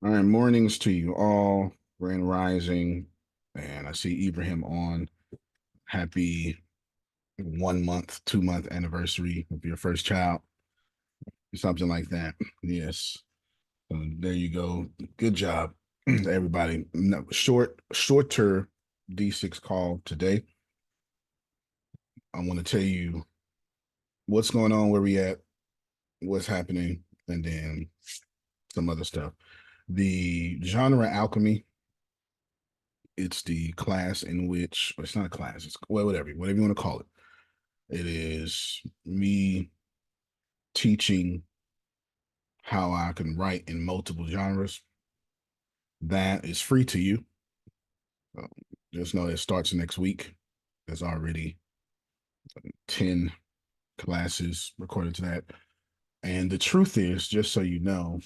All right, mornings to you all. Grand Rising, and I see Ibrahim on. Happy 1 month, 2 month anniversary of your first child, something like that. Yes. So there you go. Good job, everybody. No, shorter D6 call today. I want to tell you what's going on, where we at, what's happening, and then some other stuff. The genre alchemy, it's the class in which it's not a class, it's well, whatever you want to call it. It is me teaching how I can write in multiple genres. That is free to you. So just know it starts next week. There's already 10 classes recorded to that. And the truth is, just so you know,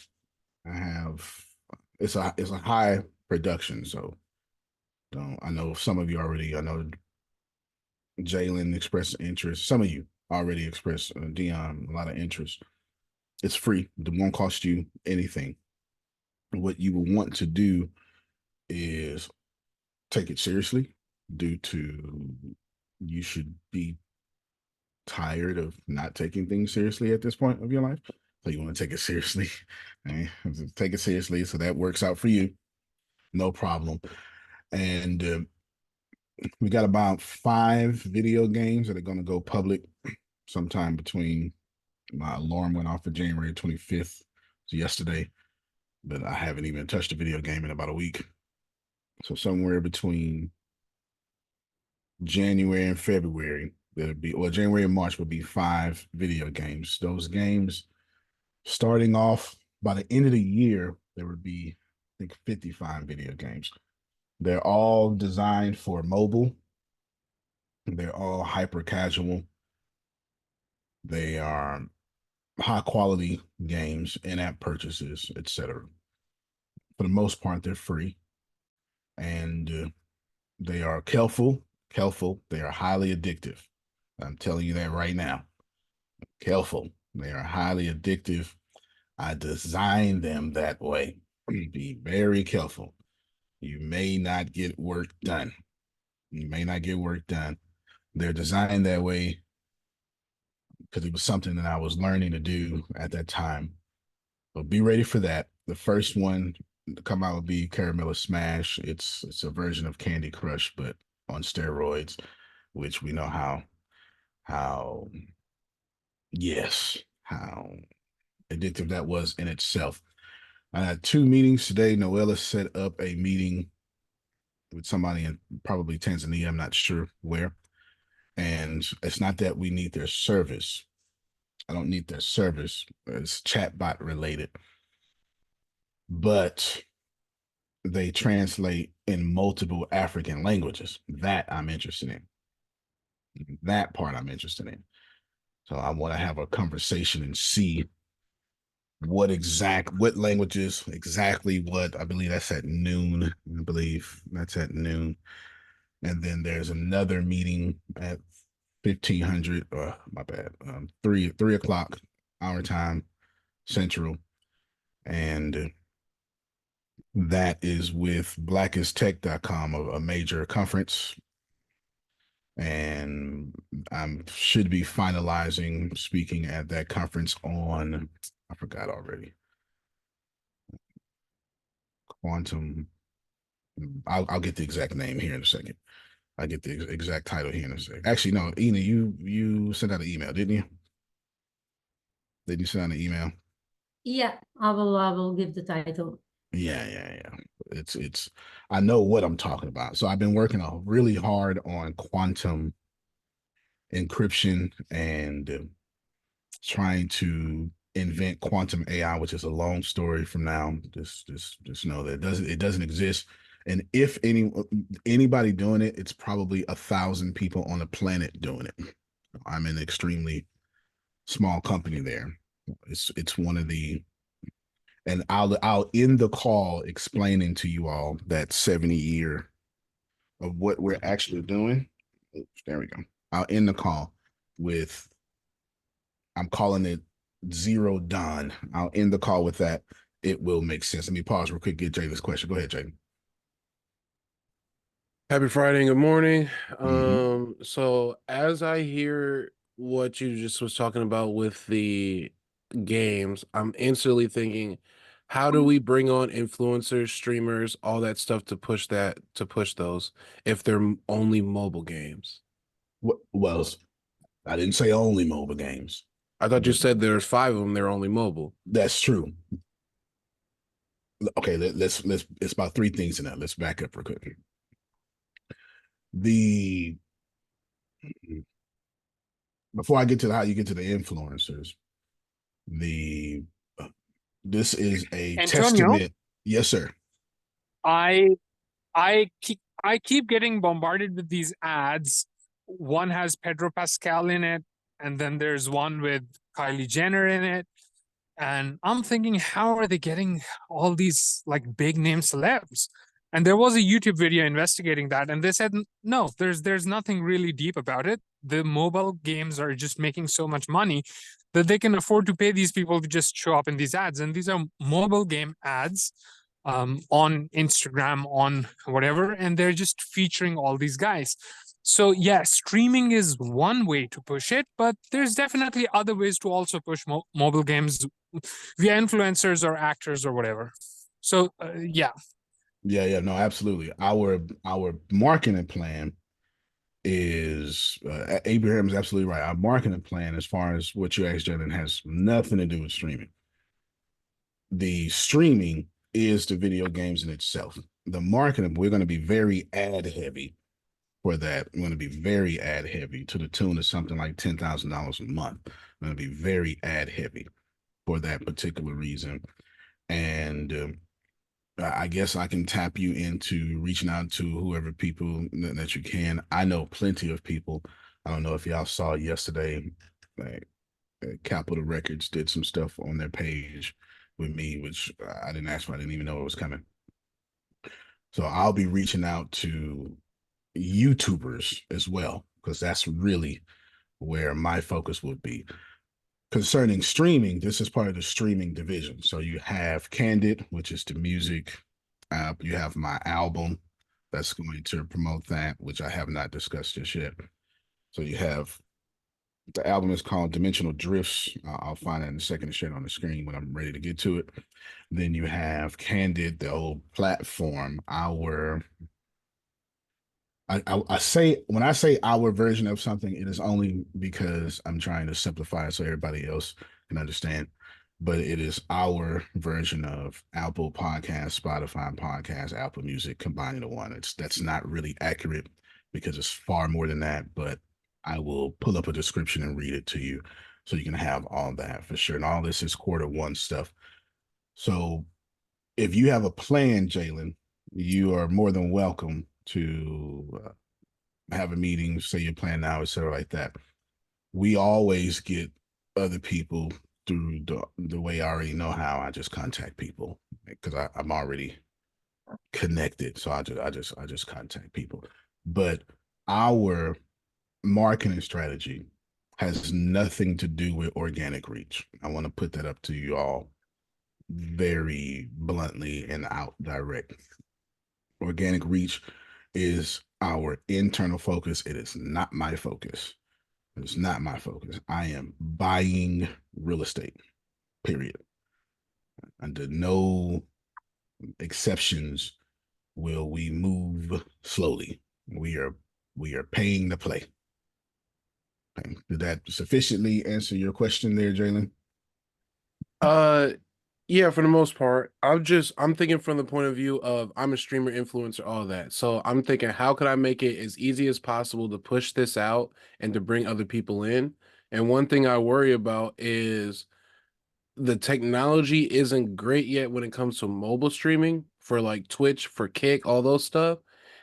I have it's a high production. So don't I know some of you already, I know Jalen expressed interest. Some of you already expressed Dion a lot of interest. It's free. It won't cost you anything. What you will want to do is take it seriously due to you should be tired of not taking things seriously at this point of your life. So you want to take it seriously. Take it seriously so that works out for you. No problem. And we got about 5 video games that are going to go public sometime between my alarm went off for January 25th. So yesterday, but I haven't even touched a video game in about a week. So somewhere between January and February, there'll be, or January and March will be 5 video games. Those games starting off by the end of the year, there would be, I think, 55 video games. They're all designed for mobile. They're all hyper casual. They are high quality games, in-app purchases, etc. For the most part, they're free, and they are careful. Careful. They are highly addictive. I'm telling you that right now. Careful. They are highly addictive. I designed them that way. Be very careful. You may not get work done. You may not get work done. They're designed that way because it was something that I was learning to do at that time. But be ready for that. The first one to come out will be Caramel Smash. It's a version of Candy Crush, but on steroids, which we know how yes, how addictive that was in itself. I had 2 meetings today. Noella set up a meeting with somebody in probably Tanzania. I'm not sure where. And it's not that we need their service. I don't need their service. It's chatbot related. But they translate in multiple African languages. That I'm interested in. That part I'm interested in. So I want to have a conversation and see what languages exactly what. I believe that's at noon. I believe that's at noon. And then there's another meeting at 1500. My bad. 3 o'clock our time central. And that is with blackisttech.com, a major conference. And I should be finalizing speaking at that conference on, I forgot already, quantum. I'll get the exact name here in a second. I get the exact title here in a second. Actually, no, Ina, you sent out an email, didn't you? Did you send out an email? Yeah, I will give the title. Yeah. It's I know what I'm talking about. So I've been working really hard on quantum encryption and trying to invent quantum AI, which is a long story from now. Just know that it doesn't exist. And if anybody doing it, it's probably 1,000 people on the planet doing it. I'm in an extremely small company there. It's one of the, and I'll end the call explaining to you all that 70 year of what we're actually doing. Oops, there we go. I'll end the call with, I'm calling it Zero Dawn. I'll end the call with that. it will make sense. Let me pause real quick, get Jalen's question. Go ahead, Jalen. Happy Friday and good morning. Mm-hmm. So as I hear what you just was talking about with the games, I'm instantly thinking, how do we bring on influencers, streamers, all that stuff to push those if they're only mobile games? Well, I didn't say only mobile games, I thought you but said there's five of them, they're only mobile. that's true. Okay, let's it's about three things in that. Let's back up real quick. The Before I get to how you get to the influencers, the this is a Antonio, testament. Yes, sir. I I keep getting bombarded with these ads. One has Pedro Pascal in it, and then there's one with Kylie Jenner in it. And I'm thinking, how are they getting all these like big name celebs? And there was a YouTube video investigating that, and they said no, there's nothing really deep about it. The mobile games are just making so much money that they can afford to pay these people to just show up in these ads. And these are mobile game ads on Instagram, on whatever, and they're just featuring all these guys. So yeah, streaming is one way to push it, but there's definitely other ways to also push mobile games via influencers or actors or whatever. So yeah. Yeah, no, absolutely. Our marketing plan is Abraham is absolutely right. Our marketing plan, as far as what you asked, Jalen, has nothing to do with streaming. The streaming is the video games in itself. The marketing, we're going to be very ad heavy for that. We're going to be very ad heavy to the tune of something like $10,000 a month. We're going to be very ad heavy for that particular reason. And I guess I can tap you into reaching out to whoever people that you can. I know plenty of people. I don't know if y'all saw yesterday, like Capitol Records did some stuff on their page with me, which I didn't ask for. I didn't even know it was coming. So I'll be reaching out to YouTubers as well, because that's really where my focus would be. Concerning streaming, this is part of the streaming division. So you have Candid, which is the music. You have my album that's going to promote that, which I have not discussed just yet. So you have the album is called Dimensional Drifts. I'll find that in a second to share it on the screen when I'm ready to get to it. Then you have Candid, the whole platform, our I say when I say our version of something, it is only because I'm trying to simplify it so everybody else can understand. But it is our version of Apple Podcast, Spotify Podcast, Apple Music combined into one. That's not really accurate because it's far more than that. But I will pull up a description and read it to you so you can have all that for sure. And all this is quarter 1 stuff. So if you have a plan, Jalen, you are more than welcome to have a meeting, say your plan now, etc., like that. We always get other people through the way I already know how. I just contact people because I'm already connected, so I just contact people. But our marketing strategy has nothing to do with organic reach. I want to put that up to you all very bluntly and out direct. Organic reach is our internal focus. It is not my focus. It's not my focus. I am buying real estate, period. Under no exceptions will we move slowly. We are paying to play. Okay. Did that sufficiently answer your question there, Jalen? Uh, yeah, for the most part, I'm thinking from the point of view of I'm a streamer, influencer, all that. So I'm thinking, how could I make it as easy as possible to push this out and to bring other people in? And one thing I worry about is the technology isn't great yet when it comes to mobile streaming for like Twitch, for Kick, all those stuff.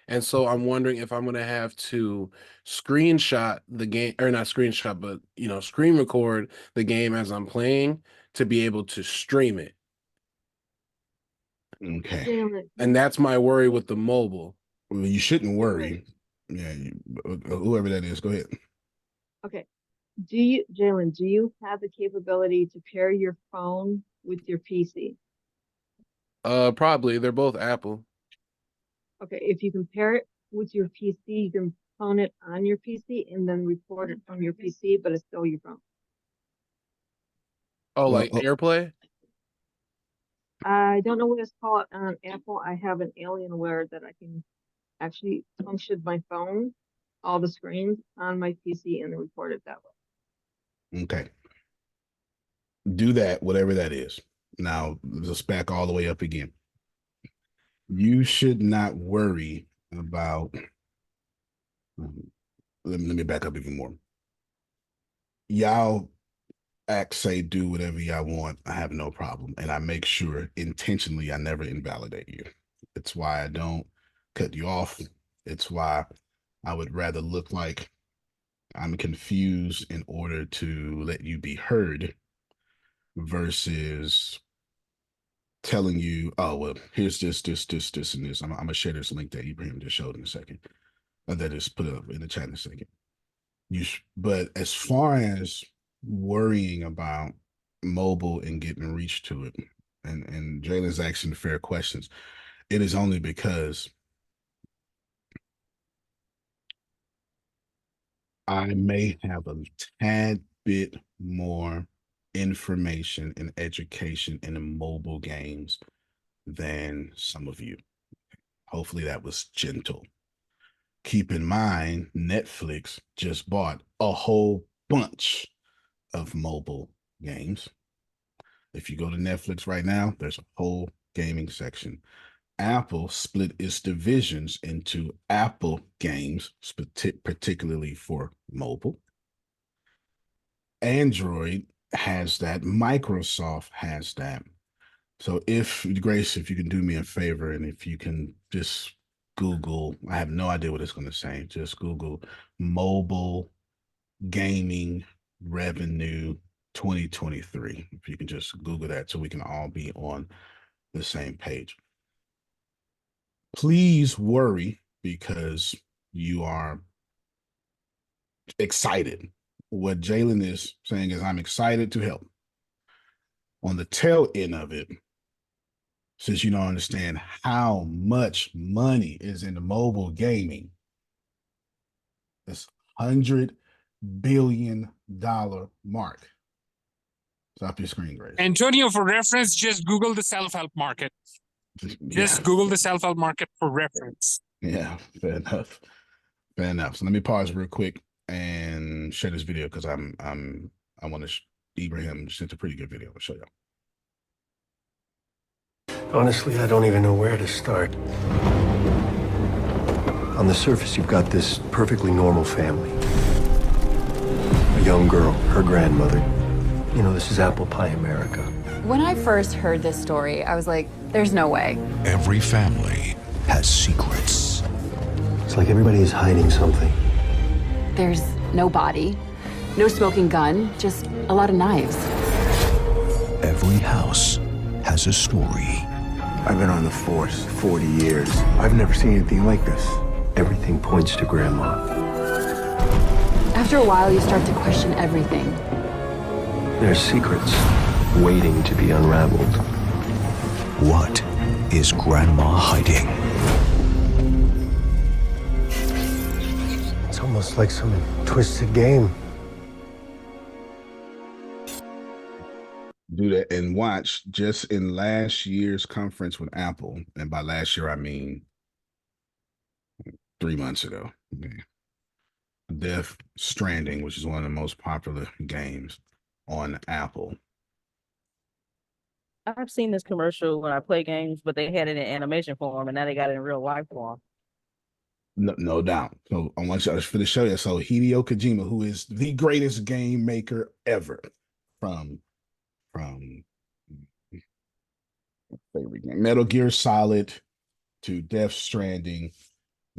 And so I'm wondering if I'm gonna have to screenshot the game, or not screenshot, but screen record the game as I'm playing to be able to stream it. Okay. Jalen, And that's my worry with the mobile. Well, you shouldn't Jalen, worry. Yeah, whoever that is, go ahead. okay. Jalen, do you have the capability to pair your phone with your PC? Probably they're both Apple. Okay, if you compare it with your PC, you can phone it on your PC and then record it from your PC, but it's still your phone. Oh, Well, like AirPlay? I don't know what it's called on Apple. I have an Alienware that I can actually function my phone, all the screens on my PC and record it that way. okay. Do that, whatever that is. Now, let's back all the way up again. You should not worry about. Let me back up even more. Y'all act, say, do whatever y'all want. I have no problem. And I make sure intentionally I never invalidate you. It's why I don't cut you off. It's why I would rather look like I'm confused in order to let you be heard versus telling you, oh, well, here's this, and this. I'm going to share this link that Ibrahim just showed in a second. That is put up in the chat in a second. But as far as worrying about mobile and getting reach to it, and Jalen's asking fair questions, it is only because I may have a tad bit more information and education in mobile games than some of you. Hopefully that was gentle. Keep in mind, Netflix just bought a whole bunch of mobile games. If you go to Netflix right now, there's a whole gaming section. Apple split its divisions into Apple games, particularly for mobile. Android has that. Microsoft has that. So Grace, if you can do me a favor, and if you can just Google, I have no idea what it's going to say. Just Google mobile gaming revenue 2023. If you can just Google that so we can all be on the same page. Please worry because you are excited. What Jalen is saying is, I'm excited to help. On the tail end of it, since you don't understand how much money is in the mobile gaming, this $100 billion mark. Stop your screen, Grace. Antonio, for reference, just Google the self-help market. Just Google the self-help market for reference. Yeah, fair enough. Fair enough. So let me pause real quick and share this video because I want to. Ibrahim sent a pretty good video. I'll show you. Honestly, I don't even know where to start. On the surface, you've got this perfectly normal family. A young girl, her grandmother. You know, this is apple pie America. When I first heard this story, I was like, there's no way. Every family has secrets. It's like everybody is hiding something. There's no body, no smoking gun, just a lot of knives. Every house has a story. I've been on the force 40 years. I've never seen anything like this. Everything points to Grandma. After a while, you start to question everything. There's secrets waiting to be unraveled. What is Grandma hiding? It's almost like some twisted game. Do that and watch just in last year's conference with Apple, and by last year I mean 3 months ago. Okay. Death Stranding, which is one of the most popular games on Apple. I've seen this commercial when I play games, but they had it in animation form, and now they got it in real life form. No doubt. So I want you to show you. So Hideo Kojima, who is the greatest game maker ever, from favorite game, Metal Gear Solid to Death Stranding.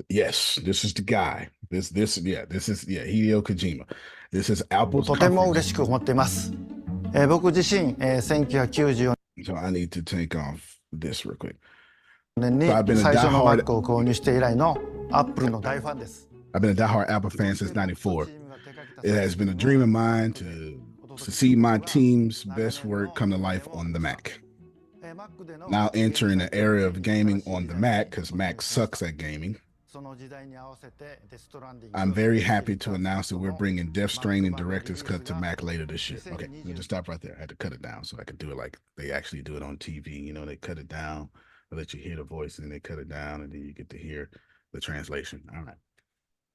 Yes, this is the guy. This is Hideo Kojima. This is Apple's とても嬉しく思っています。僕自身、1994 So I need to take off this real quick. 年に So I've been a 最初の diehard- Mac を購入して以来の Apple の大ファンです。 I've been a diehard Apple fan since '94. It has been a dream of mine to see my team's best work come to life on the Mac. Now entering the area of gaming on the Mac, because Mac sucks at gaming. I'm very happy to announce that we're bringing Death Stranding Director's Cut to Mac later this year. Okay, let me just stop right there. I had to cut it down so I could do it like they actually do it on TV. You know, they cut it down, they let you hear the voice, and then they cut it down, and then you get to hear the translation. All right.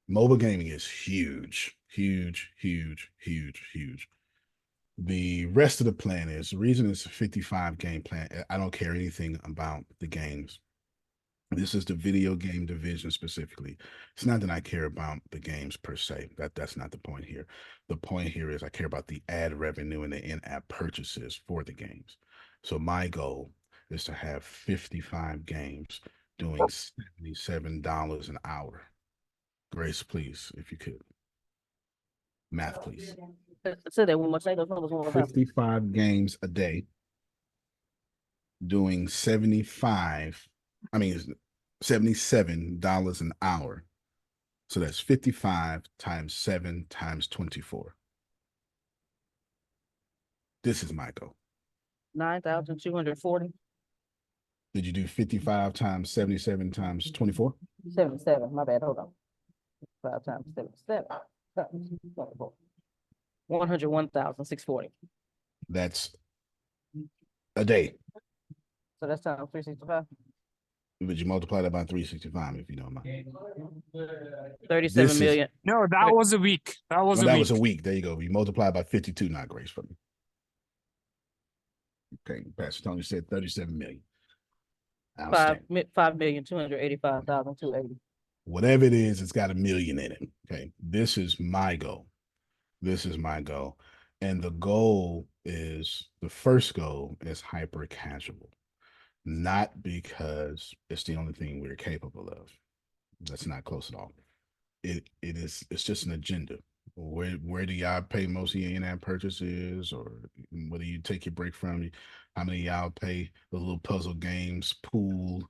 Mobile gaming is huge, huge, huge, huge, huge. The rest of the plan is the reason it's a 55 game plan. I don't care anything about the games. This is the video game division specifically. It's not that I care about the games per se. That's not the point here. The point here is I care about the ad revenue and the in-app purchases for the games. So my goal is to have 55 games doing $77 an hour. Grace, please, if you could. Math, please. Say that one more. Say those numbers one more time. 55 games a day doing $77 an hour. So that's 55 times 7 times 24. This is my goal. 9,240. Did you do 55 times 77 times 24? 77. My bad. Hold on. 5 times 77. 101,640. That's a day. So that's times 365. But you multiply that by 365 if you don't mind. 37 million. No, that was a week. That was was a week. There you go. You multiply by 52, not Grace, for me. Okay, Pastor Tony said 37 million. 5,285,280. Whatever it is, it's got a million in it. Okay, this is my goal. This is my goal. And the goal is, the first goal is hyper casual, not because it's the only thing we're capable of. That's not close at all. It's just an agenda. Where do y'all pay most of your in-app purchases, or whether you take your break from? How many y'all pay the little puzzle games, pool,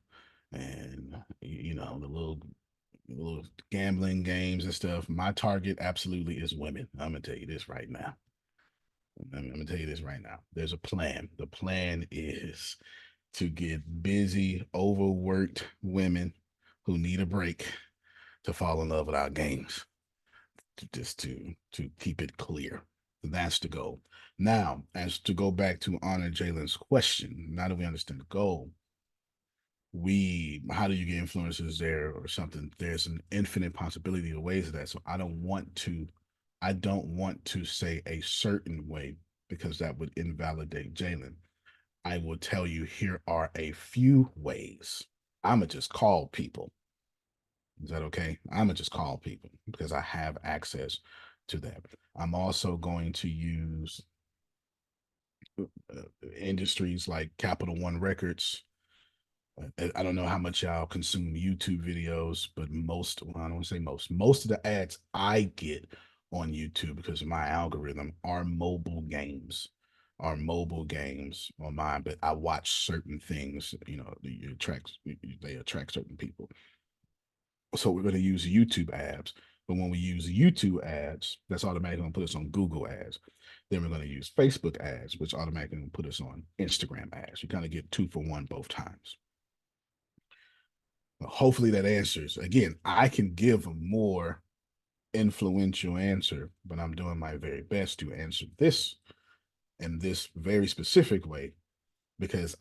and the little gambling games and stuff? My target absolutely is women. I'm gonna tell you this right now. There's a plan. The plan is to get busy, overworked women who need a break to fall in love with our games. Just to keep it clear. That's the goal. Now, as to go back to Honor Jalen's question, now that we understand the goal, how do you get influencers there or something? There's an infinite possibility of ways of that. So I don't want to say a certain way, because that would invalidate Jalen. I will tell you, here are a few ways. I'ma just call people. Is that okay? I'm gonna just call people because I have access to that. I'm also going to use industries like Capital One Records. I don't know how much y'all consume YouTube videos, but I don't want to say most of the ads I get on YouTube, because of my algorithm, are mobile games on mine, but I watch certain things, they attract certain people. So we're going to use YouTube ads. But when we use YouTube ads, that's automatically going to put us on Google ads. Then we're going to use Facebook ads, which automatically going to put us on Instagram ads. You kind of get 2 for 1 both times. Hopefully that answers. Again, I can give a more influential answer, but I'm doing my very best to answer this in this very specific way, because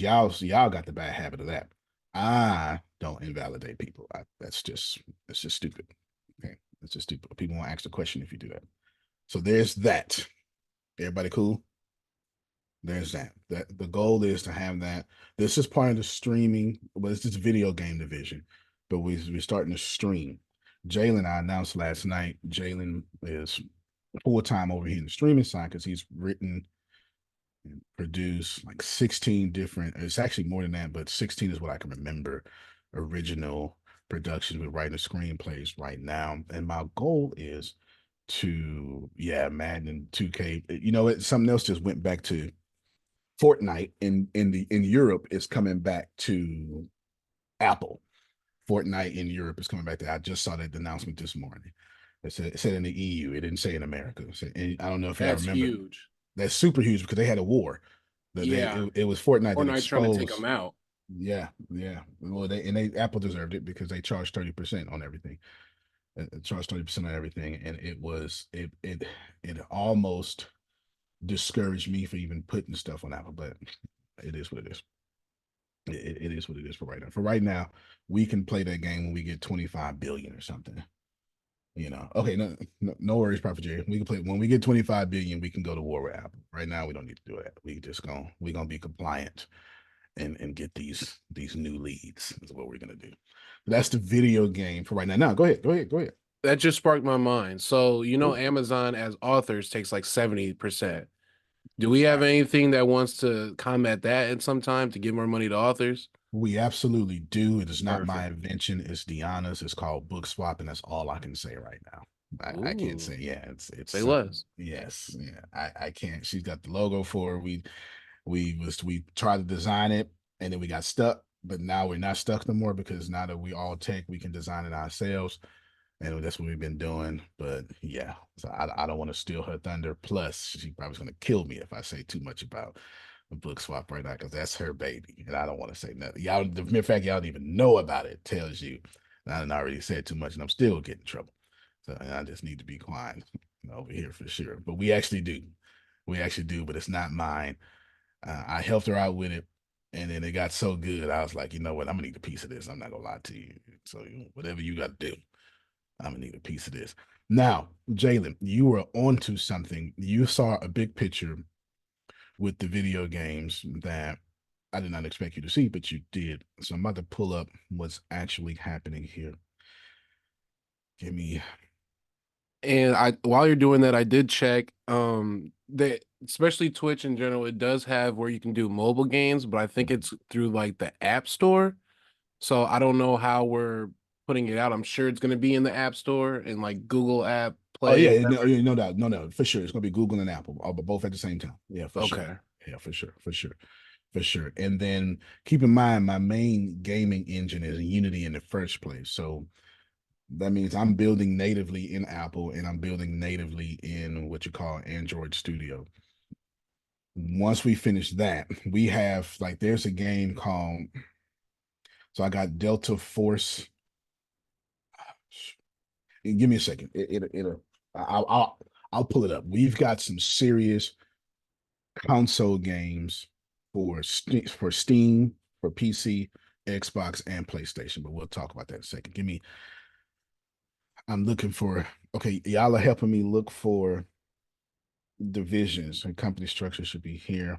y'all got the bad habit of that. I don't invalidate people. That's just stupid. Okay, that's just stupid. People won't ask the question if you do that. So there's that. Everybody cool? There's that. The goal is to have that. This is part of the streaming. Well, it's just video game division, but we're starting to stream. Jalen, I announced last night, Jalen is full-time over here in the streaming side, because he's written and produced like 16 different, it's actually more than that, but 16 is what I can remember, original productions with writing screenplays right now. And my goal is to, Madden 2K. Something else just went back to Fortnite in Europe is coming back to Apple. Fortnite in Europe is coming back to. I just saw that announcement this morning. It said in the EU. It didn't say in America. I don't know if y'all remember. Huge. That's super huge, because they had a war. Yeah. It was Fortnite that Fortnite trying to take exposed. them out. Yeah, yeah. Well, Apple deserved it because they charged 30% on everything. It charged 30% on everything, and it almost discouraged me for even putting stuff on Apple, but it is what it is. It is what it is for right now. For right now, we can play that game when we get 25 billion or something. Okay, no worries, Prophet Jerry. We can play when we get 25 billion. We can go to war with Apple. Right now, we don't need to do that. We're gonna be compliant and get these new leads. Is what we're gonna do. That's the video game for right now. Now, go ahead. That just sparked my mind. So Amazon as authors takes like 70%. Do we have anything that wants to combat that in some time to give more money to authors? We absolutely do. It is not my Perfect. invention. It's Deanna's. It's called Book Swap, and that's all I can say right now. I can't say, Ooh. yeah, it's Say less. yes, yeah. I can't. She's got the logo for it. We tried to design it and then we got stuck, but now we're not stuck no more because now that we all tech, we can design it ourselves. And that's what we've been doing. But yeah, so I don't want to steal her thunder. Plus, she probably going to kill me if I say too much about the Book Swap right now because that's her baby, and I don't want to say nothing. Y'all, the mere fact y'all don't even know about it tells you I done already said too much, and I'm still getting in trouble. So I just need to be quiet over here for sure. But we actually do, but it's not mine. I helped her out with it, and then it got so good. I was like, you know what? I'm gonna need a piece of this. I'm not gonna lie to you. So whatever you got to do. I'm gonna need a piece of this. Now, Jalen, you were onto something. You saw a big picture with the video games that I did not expect you to see, but you did. So I'm about to pull up what's actually happening here. Give me. And while you're doing that, I did check that especially Twitch in general, it does have where you can do mobile games, but I think it's through like the App Store. So I don't know how we're putting it out. I'm sure it's going to be in the App Store and like Google App Oh Play. yeah, no doubt, no, for sure. It's gonna be Google and Apple, but both at the same time. Yeah, for Okay. sure. Yeah, for sure. And then keep in mind, my main gaming engine is Unity in the first place. So that means I'm building natively in Apple and I'm building natively in what you call Android Studio. Once we finish that, we have there's a game called. So I got Delta Force. Give me a second. I'll pull it up. We've got some serious console games for Steam, for PC, Xbox, and PlayStation. But we'll talk about that in a second. I'm looking for. Okay, y'all are helping me look for divisions and company structure should be here,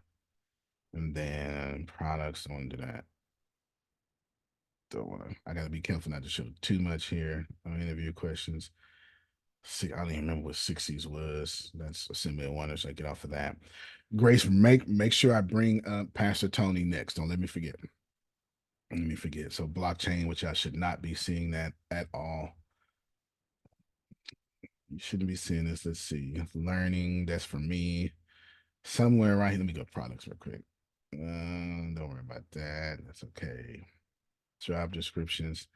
and then products. Don't want to do that. Don't want to. I got to be careful not to show too much here. Interview questions. See, I don't even remember what 60s was. That's Assembly of Wonders. I get off of that. Grace, make sure I bring up Pastor Tony next. Don't let me forget. So blockchain, which I should not be seeing that at all. You shouldn't be seeing this. Let's see. Learning, that's for me. Somewhere right here. Let me go products real quick. Don't worry about that. That's okay. Job descriptions.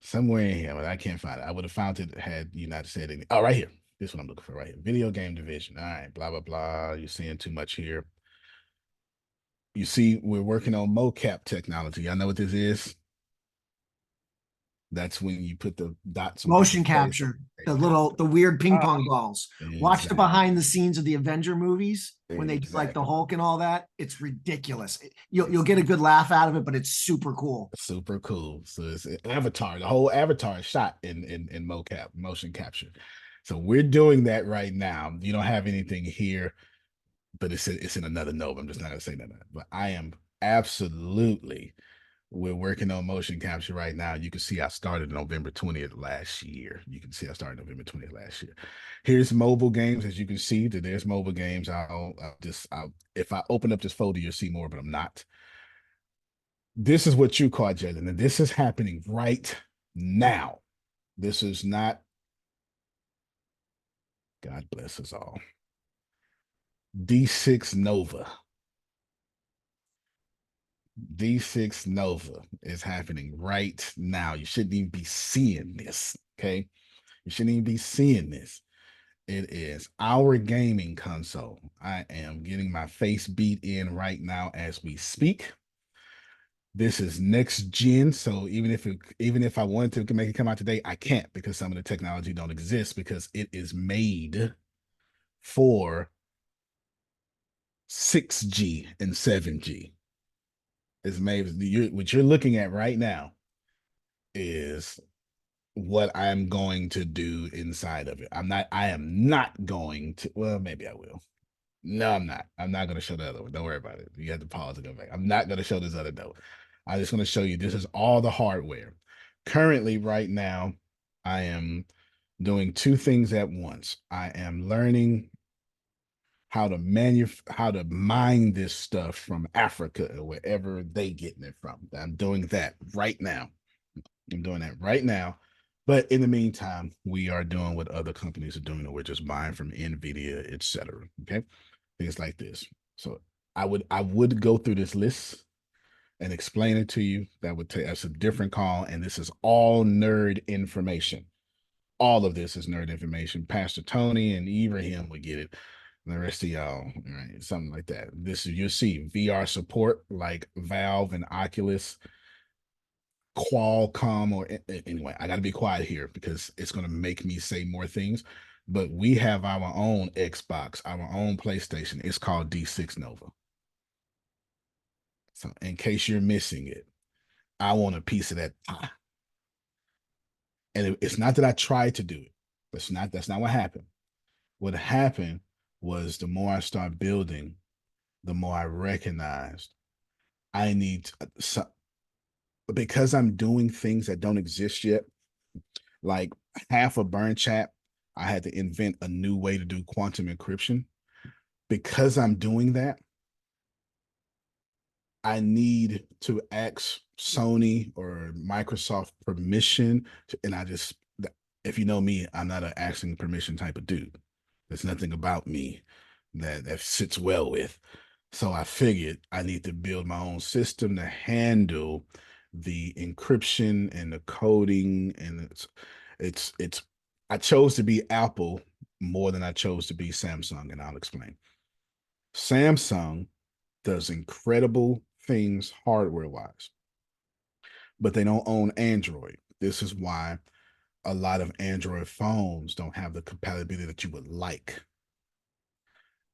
Somewhere in here, but I can't find it. I would have found it had you not said anything. Oh, right here. This is what I'm looking for right here. Video game division. All right, blah, blah, blah. You're seeing too much here. You see, we're working on mocap technology. I know what this is. That's when you put the dots. Motion capture, the weird ping pong balls. Watch the behind the scenes of the Avenger movies when they do like the Hulk and all that. It's ridiculous. You'll get a good laugh out of it, but it's super cool. Super cool. So it's an avatar. The whole avatar is shot in mocap, motion capture. So we're doing that right now. You don't have anything here, but it's in another note. I'm just not gonna say that. But I am absolutely. We're working on motion capture right now. You can see I started November 20th last year. Here's mobile games. As you can see, that there's mobile games. If I open up this folder, you'll see more, but I'm not. This is what you call Jalen, and this is happening right now. This is not. God bless us all. D6 Nova. D6 Nova is happening right now. You shouldn't even be seeing this. Okay. You shouldn't even be seeing this. It is our gaming console. I am getting my face beat in right now as we speak. This is next gen, so even if I wanted to make it come out today, I can't because some of the technology don't exist because it is made for 6G and 7G. It's made what you're looking at right now is what I'm going to do inside of it. I am not going to, well, maybe I will. No, I'm not. I'm not going to show the other one. Don't worry about it. You have to pause and go back. I'm not going to show this other note. I'm just going to show you this is all the hardware. Currently, right now, I am doing two things at once. I am learning how to mine this stuff from Africa or wherever they getting it from. I'm doing that right now. I'm doing that right now. But in the meantime, we are doing what other companies are doing, or we're just buying from NVIDIA, etc. Okay. Things like this. So I would go through this list and explain it to you. That would take us a different call. And this is all nerd information. All of this is nerd information. Pastor Tony and Ibrahim would get it. And the rest of y'all, right? Something like that. This is, you'll see VR support like Valve and Oculus, Qualcomm, or anyway, I got to be quiet here because it's going to make me say more things. But we have our own Xbox, our own PlayStation. It's called D6 Nova. So, in case you're missing it, I want a piece of that pie. And it's not that I tried to do it. That's not what happened. What happened was the more I start building, the more I recognized I need to, because I'm doing things that don't exist yet, like half a burn chat, I had to invent a new way to do quantum encryption. Because I'm doing that, I need to ask Sony or Microsoft permission to, and if you know me, I'm not an asking permission type of dude. There's nothing about me that sits well with. So I figured I need to build my own system to handle the encryption and the coding, and it's I chose to be Apple more than I chose to be Samsung, and I'll explain. Samsung does incredible things hardware wise, but they don't own Android. This is why a lot of Android phones don't have the compatibility that you would like.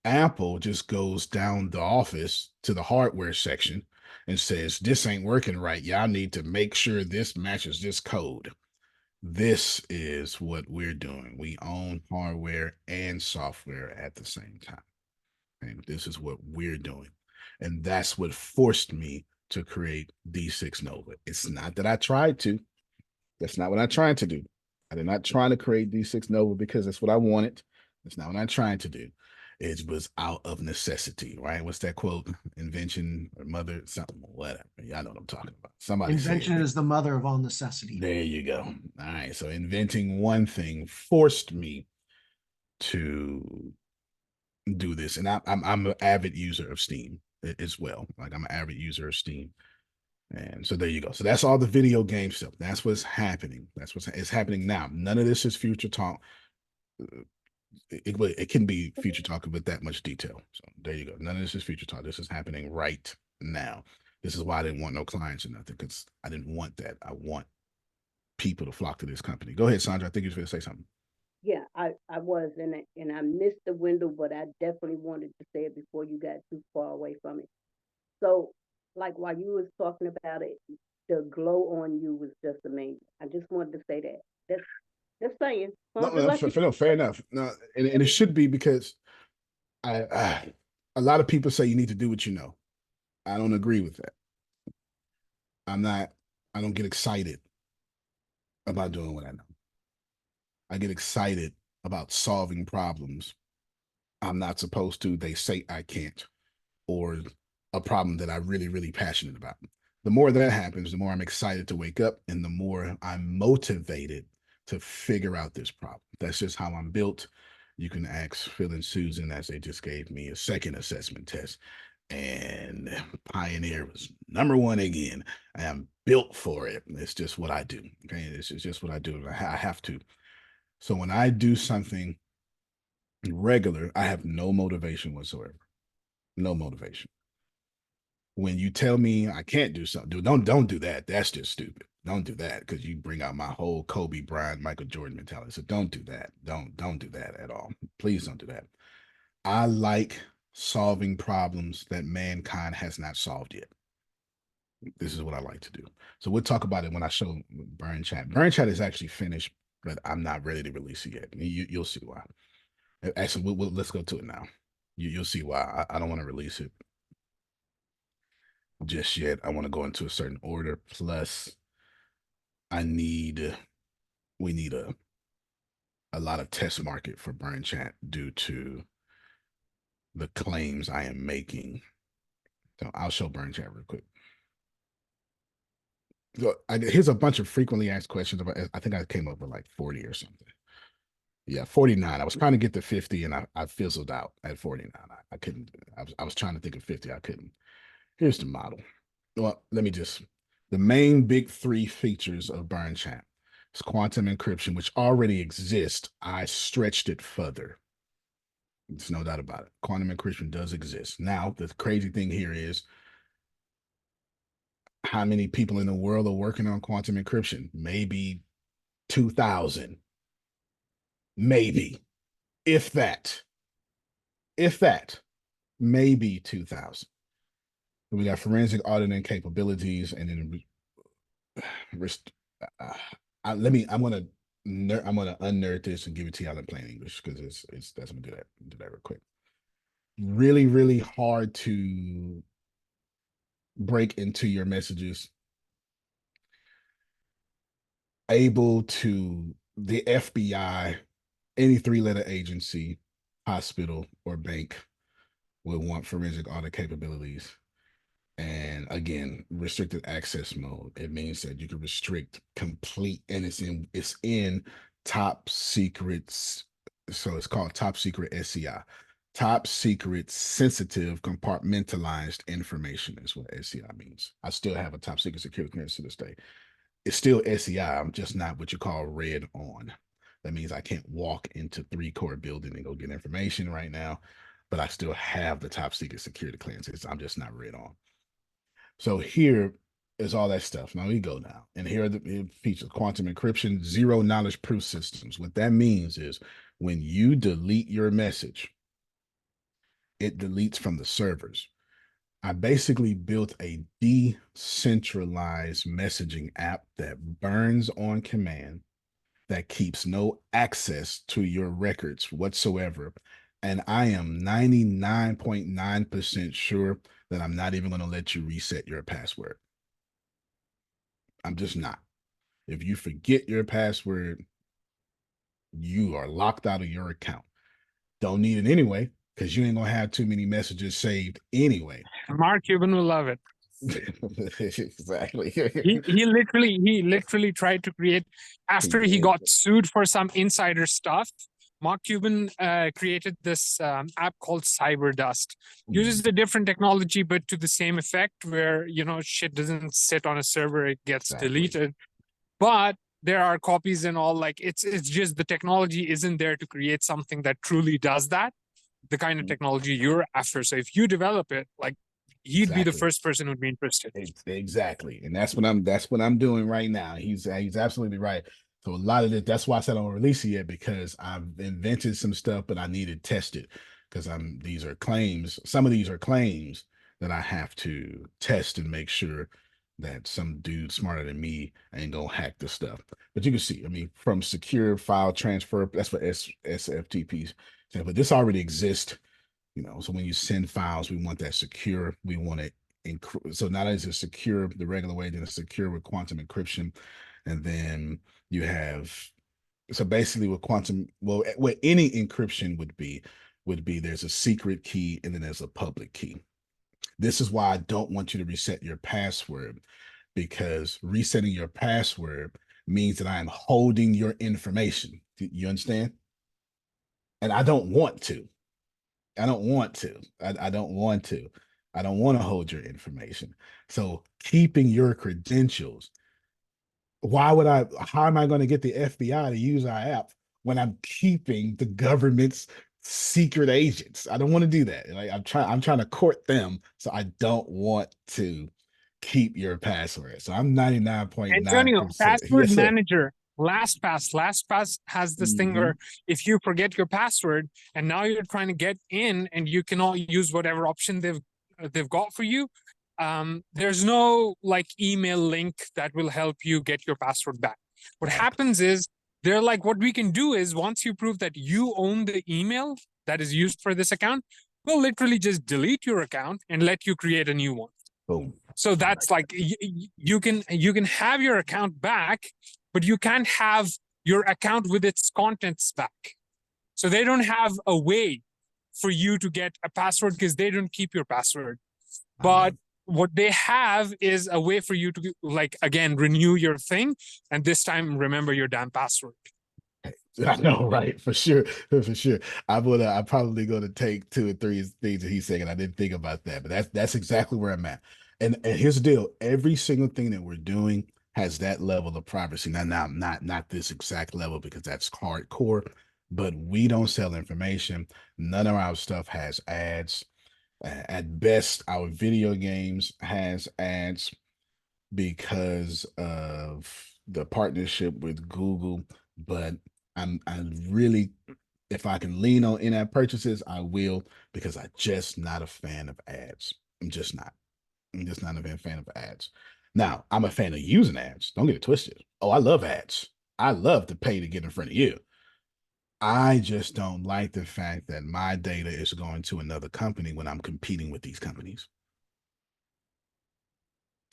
Apple just goes down the office to the hardware section and says, this ain't working right. Y'all need to make sure this matches this code. This is what we're doing. We own hardware and software at the same time. And this is what we're doing. And that's what forced me to create D6 Nova. It's not that I tried to. That's not what I tried to do. I did not try to create D6 Nova because that's what I wanted. That's not what I tried to do. It was out of necessity, right? What's that quote? Invention or mother, something, whatever. Y'all know what I'm talking about. Somebody Invention said, is the mother of all necessity. there you go. All right. So inventing one thing forced me to do this. And I'm an avid user of Steam as well. Like I'm an avid user of Steam. And so there you go. So that's all the video game stuff. That's what's happening. That's what's happening now. None of this is future talk. It can be future talk with that much detail. So there you go. None of this is future talk. This is happening right now. This is why I didn't want no clients or nothing, because I didn't want that. I want people to flock to this company. Go ahead, Sandra. I think you're going to say something. Yeah, I was in it, and I missed the window, but I definitely wanted to say it before you got too far away from it. So, like while you was talking about it, the glow on you was just amazing. I just wanted to say that. That's saying. No, fair enough. No, and it should be because a lot of people say you need to do what you know. I don't agree with that. I don't get excited about doing what I know. I get excited about solving problems I'm not supposed to. They say I can't, or a problem that I'm really, really passionate about. The more that happens, the more I'm excited to wake up and the more I'm motivated to figure out this problem. That's just how I'm built. You can ask Phil and Susan, as they just gave me a second assessment test, and Pioneer was #1 again. I am built for it. It's just what I do. Okay, it's just what I do. I have to. So when I do something Regular, I have no motivation whatsoever. No motivation. When you tell me I can't do something, don't do that. That's just stupid. Don't do that because you bring out my whole Kobe Bryant, Michael Jordan mentality. So don't do that. Don't do that at all. Please don't do that. I like solving problems that mankind has not solved yet. This is what I like to do. So we'll talk about it when I show Burn Chat. Burn Chat is actually finished, but I'm not ready to release it yet. You'll see why. Actually, let's go to it now. You'll see why I don't want to release it just yet. I want to go into a certain order. Plus, we need a lot of test market for Burn Chat due to the claims I am making. So I'll show Burn Chat real quick. So here's a bunch of frequently asked questions about. I think I came up with like 40 or something. Yeah, 49. I was trying to get to 50 and I fizzled out at 49. I couldn't. I was trying to think of 50. I couldn't. Here's the model. Well, the main big three features of Burn Chat is quantum encryption, which already exists. I stretched it further. There's no doubt about it. Quantum encryption does exist. Now, the crazy thing here is how many people in the world are working on quantum encryption? Maybe 2,000. Maybe. If that. Maybe 2,000. We got forensic auditing capabilities, and then I'm gonna unnerd this and give it to y'all in plain English because it's that's gonna do that real quick. Really, really hard to break into your messages. Able to the FBI, any three-letter agency, hospital, or bank will want forensic audit capabilities. And again, restricted access mode. It means that you can restrict complete, and it's in top secrets. So it's called top secret SCI. Top secret sensitive compartmentalized information is what SCI means. I still have a top secret security clearance to this day. It's still SCI. I'm just not what you call red on. That means I can't walk into 3-core building and go get information right now, but I still have the top secret security clearances. I'm just not red on. So here is all that stuff. Now we go now. And here are the features: quantum encryption, zero knowledge proof systems. What that means is when you delete your message, it deletes from the servers. I basically built a decentralized messaging app that burns on command, that keeps no access to your records whatsoever. And I am 99.9% sure that I'm not even going to let you reset your password. I'm just not. If you forget your password, you are locked out of your account. Don't need it anyway, because you ain't going to have too many messages saved anyway. Mark Cuban will love it. Exactly. He literally tried to create, after he got sued for some insider stuff. Mark Cuban created this app called Cyberdust. Uses a different technology, but to the same effect, where shit doesn't sit on a server, it gets deleted. But there are copies and all. Like it's just the technology isn't there to create something that truly does that. The kind of technology you're after. So if you develop it, like he'd be the first person who'd be interested. Exactly. And that's what I'm doing right now. He's absolutely right. So a lot of it, that's why I said I don't release it yet, because I've invented some stuff, but I need to test it because these are claims. Some of these are claims that I have to test and make sure that some dude smarter than me ain't gonna hack the stuff. But you can see, I mean, from secure file transfer, that's what SFTPs. But this already exists. So when you send files, we want that secure. We want it so not only is it secure the regular way, then it's secure with quantum encryption. And then you have, so basically with quantum, well, what any encryption would be there's a secret key and then there's a public key. This is why I don't want you to reset your password, because resetting your password means that I am holding your information. You understand? And I don't want to. I don't want to. I don't want to. I don't want to hold your information. So keeping your credentials, how am I going to get the FBI to use our app when I'm keeping the government's secret agents. I don't want to do that. Like I'm trying to court them, so I don't want to keep your password. So I'm 99.9%. Antonio, password Yes, sir. manager, LastPass has this thing Mhm. where if you forget your password and now you're trying to get in and you cannot use whatever option they've got for you, there's no like email link that will help you get your password back. What happens is they're like, what we can do is once you prove that you own the email that is used for this account, we'll literally just delete your account and let you create a new one. Boom. So that's like you can have your account back, but you can't have your account with its contents back. So they don't have a way for you to get a password because they don't keep your password. But what they have is a way for you to like again renew your thing, and this time remember your damn password. I know, right? For sure, for sure. I'm probably gonna take 2 or 3 things that he's saying. I didn't think about that, but that's exactly where I'm at. And here's the deal: every single thing that we're doing has that level of privacy. Now, not this exact level because that's hardcore, but we don't sell information. None of our stuff has ads. At best, our video games has ads because of the partnership with Google, but I really, if I can lean on in-app purchases, I will, because I'm just not a fan of ads. I'm just not. I'm just not a fan of ads. Now, I'm a fan of using ads. Don't get it twisted. Oh, I love ads. I love to pay to get in front of you. I just don't like the fact that my data is going to another company when I'm competing with these companies.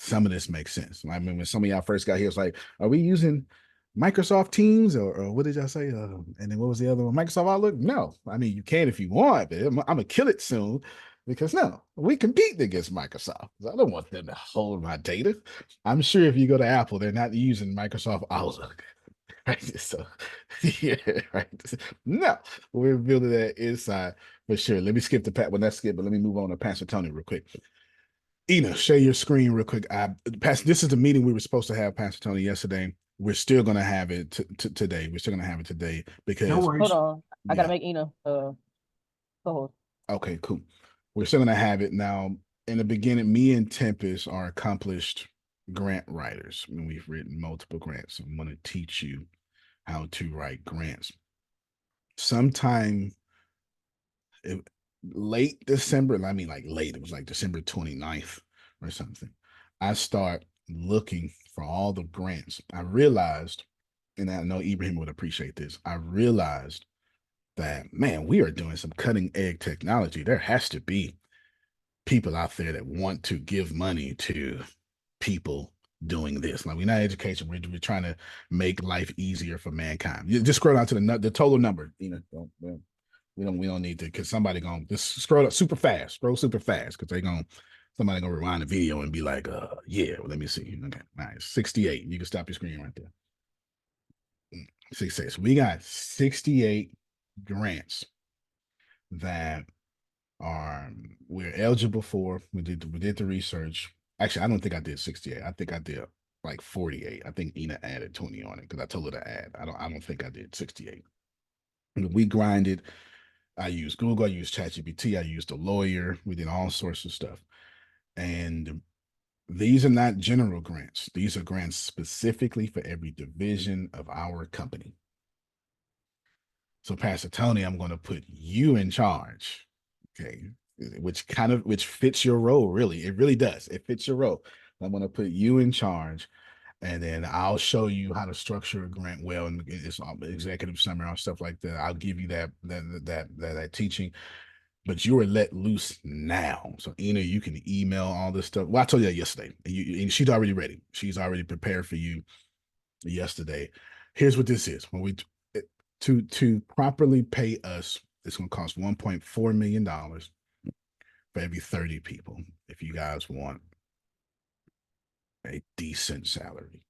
Some of this makes sense. I mean, when some of y'all first got here, it's like, are we using Microsoft Teams or what did y'all say? And then what was the other one? Microsoft Outlook? No. I mean, you can if you want, but I'm going to kill it soon because no, we compete against Microsoft. I don't want them to hold my data. I'm sure if you go to Apple, they're not using Microsoft Outlook. Right. So, yeah, right. No, we're building that inside for sure. Let me skip the pat. Well, that's skip, but let me move on to Pastor Tony real quick. Ina, share your screen real quick. This is the meeting we were supposed to have, Pastor Tony, yesterday. We're still going to have it today. We're still going to have it today because No worries. Hold on. I Yeah. gotta make Ina co-host. Okay, cool. We're still going to have it now. In the beginning, me and Tempest are accomplished grant writers. I mean, we've written multiple grants. I'm going to teach you how to write grants. Sometime late December, I mean like late, it was like December 29th or something. I start looking for all the grants. I realized, and I know Ibrahim would appreciate this, I realized that, man, we are doing some cutting edge technology. There has to be people out there that want to give money to people doing this. Like, we're not education, we're trying to make life easier for mankind. You just scroll down to the total number. You know, we don't need to, because somebody gonna just scroll super fast because somebody gonna rewind the video and be like, yeah, well, let me see. Okay, nice. 68. You can stop your screen right there. 66. We got 68 grants that we're eligible for. We did the research. Actually, I don't think I did 68. I think I did like 48. I think Ina added 20 on it because I told her to add. I don't think I did 68. We grinded. I used Google, I used ChatGPT, I used a lawyer. We did all sorts of stuff. And these are not general grants. These are grants specifically for every division of our company. So, Pastor Tony, I'm going to put you in charge. Okay. Which fits your role, really. It really does. It fits your role. I'm going to put you in charge, and then I'll show you how to structure a grant well, and it's executive summary and stuff like that. I'll give you that teaching, but you are let loose now. So Ina, you can email all this stuff. Well, I told you that yesterday, and she's already ready. She's already prepared for you yesterday. Here's what this is: when we to properly pay us, it's going to cost $1.4 million for every 30 people. If you guys want a decent salary.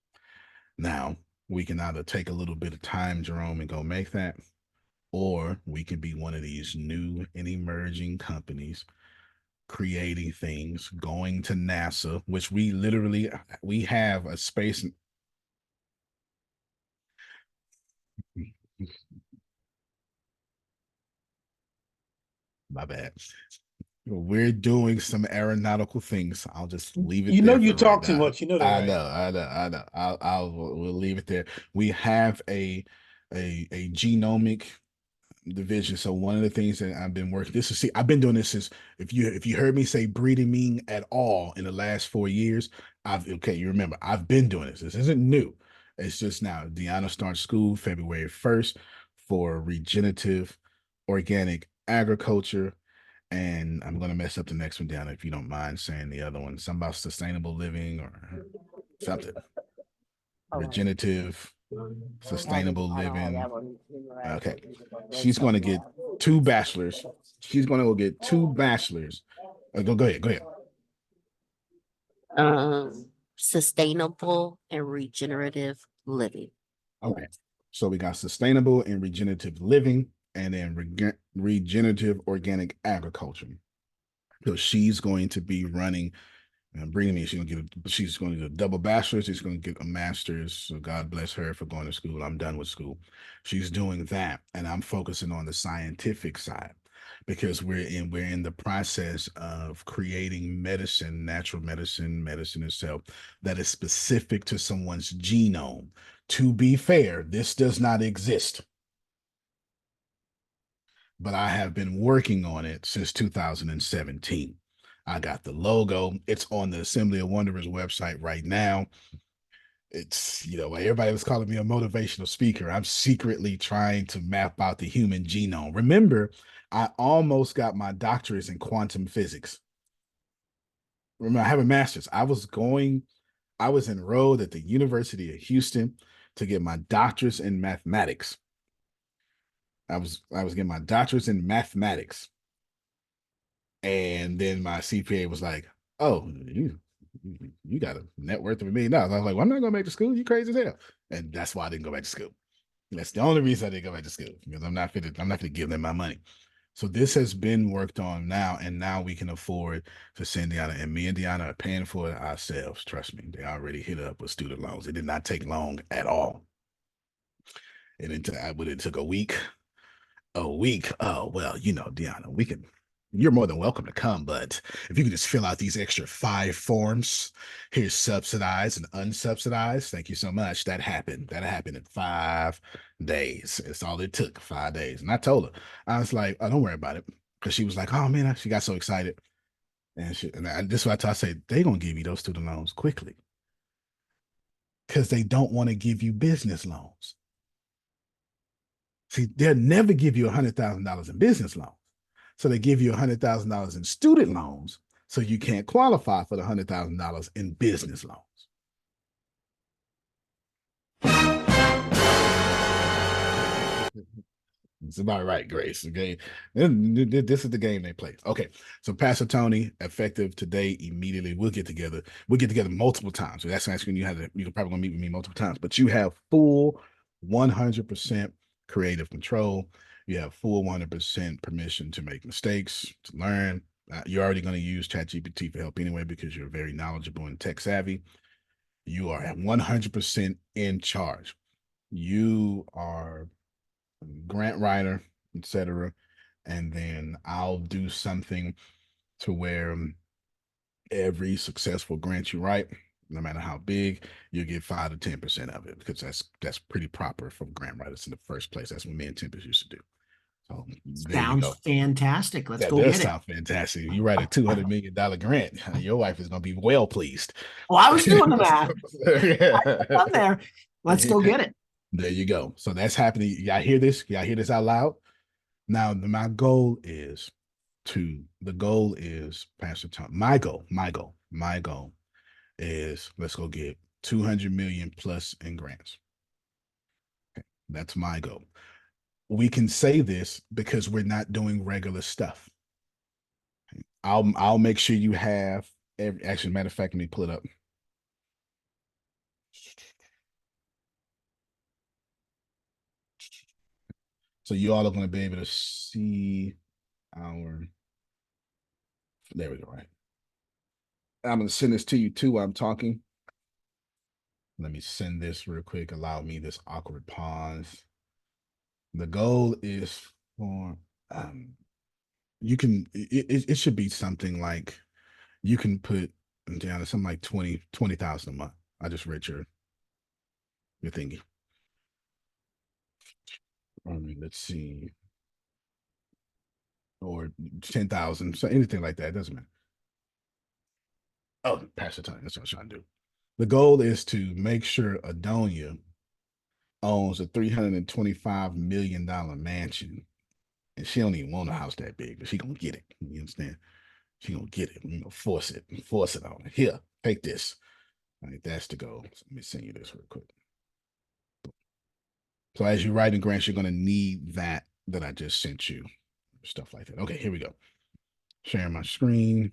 Now, we can either take a little bit of time, Jerome, and go make that, or we can be one of these new and emerging companies creating things, going to NASA, which we have a space. My bad. We're doing some aeronautical things. I'll just leave it You there. know you for talk right too now. much. You know that, I right? know, I know, I know. We'll leave it there. We have a genomic division. So one of the things that I've been working this is see, I've been doing this since if you heard me say breeding mean at all in the last 4 years, you remember I've been doing this. This isn't new. It's just now Deanna starts school February 1st for regenerative organic agriculture. And I'm gonna mess up the next one down if you don't mind saying the other one. Something about sustainable living or something. Regenerative, sustainable living. Okay. She's going to get 2 bachelors. She's going to go get 2 bachelors. Go ahead. Go ahead. Sustainable and regenerative living. Okay. So we got sustainable and regenerative living and then regenerative organic agriculture. So she's going to be running and bringing me. She's going to get a double bachelor's. She's going to get a master's. So God bless her for going to school. I'm done with school. She's doing that, and I'm focusing on the scientific side because we're in the process of creating medicine, natural medicine, medicine itself that is specific to someone's genome. To be fair, this does not exist, but I have been working on it since 2017. I got the logo. It's on the Assembly of Wanderers website right now. It's, everybody was calling me a motivational speaker. I'm secretly trying to map out the human genome. Remember, I almost got my doctorate in quantum physics. Remember, I have a master's. I was enrolled at the University of Houston to get my doctorate in mathematics. I was getting my doctorate in mathematics. And then my CPA was like, "Oh, you got a net worth of $1 million." I was like, "Well, I'm not going back to school. You crazy as hell." And that's why I didn't go back to school. That's the only reason I didn't go back to school, because I'm not fit to give them my money. So this has been worked on now, and now we can afford to send Deanna, and me and Deanna are paying for it ourselves. Trust me, they already hit up with student loans. It did not take long at all. And it took a week. A week. Oh, well, Deanna, you're more than welcome to come, but if you could just fill out these extra 5 forms, here's subsidized and unsubsidized. Thank you so much. That happened in 5 days. It's all it took, 5 days. And I told her, I was like, "Oh, don't worry about it." Because she was like, "Oh man," she got so excited. And this is what I say, they're going to give you those student loans quickly because they don't want to give you business loans. See, they'll never give you $100,000 in business loans. So they give you $100,000 in student loans, so you can't qualify for the $100,000 in business loans. It's about right, Grace. Okay, this is the game they play. Okay, so Pastor Tony, effective today, immediately. We'll get together. We'll get together multiple times. So that's asking you you're probably gonna meet with me multiple times, but you have full 100% creative control. You have full 100% permission to make mistakes, to learn. You're already going to use ChatGPT for help anyway because you're very knowledgeable and tech savvy. You are at 100% in charge. You are grant writer, etc. And then I'll do something to where every successful grant you write, no matter how big, you get 5 to 10% of it, because that's pretty proper for grant writers in the first place. That's what me and Tempest used to do. So there you Sounds go. fantastic. Let's That go does get it. sound fantastic. You write a $200 million grant, your wife is going to be well pleased. Oh, I was doing the math. Yeah. I'm there. Let's go get it. There you go. So that's happening. Y'all hear this? Y'all hear this out loud? Now, my goal is Pastor Tom. My goal is let's go get 200 million plus in grants. Okay, that's my goal. We can say this because we're not doing regular stuff. I'll make sure you have actually, matter of fact, let me pull it up. So you all are going to be able to see there we go, right? I'm going to send this to you too while I'm talking. Let me send this real quick. Allow me this awkward pause. The goal is for you can it should be something like you can put down to something like 20,000 a month. I just read your thingy. Let's see. Or 10,000. So anything like that. It doesn't matter. Oh, pass the time. That's what I was trying to do. The goal is to make sure Adonia owns a $325 million mansion. And she don't even want a house that big, but she gonna get it. You understand? She gonna get it. Force it on her. Here, take this. All right, that's the goal. So let me send you this real quick. So as you write in grants, you're gonna need that I just sent you. Stuff like that. Okay, here we go. Sharing my screen.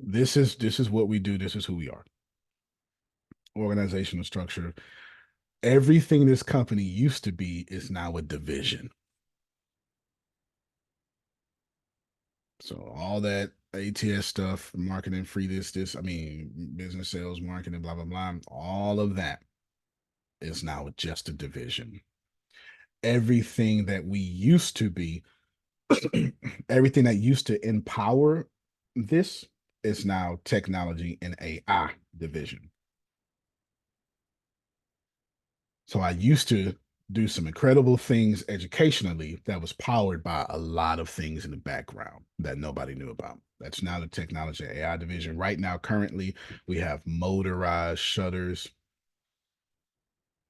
This is what we do. This is who we are. Organizational structure. Everything this company used to be is now a division. So all that ATS stuff, marketing, free this, business sales, marketing, blah, blah, blah, all of that is now just a division. Everything that we used to be, everything that used to empower this is now technology and AI division. So I used to do some incredible things educationally that was powered by a lot of things in the background that nobody knew about. That's now the technology AI division. Right now, currently, we have motorized shutters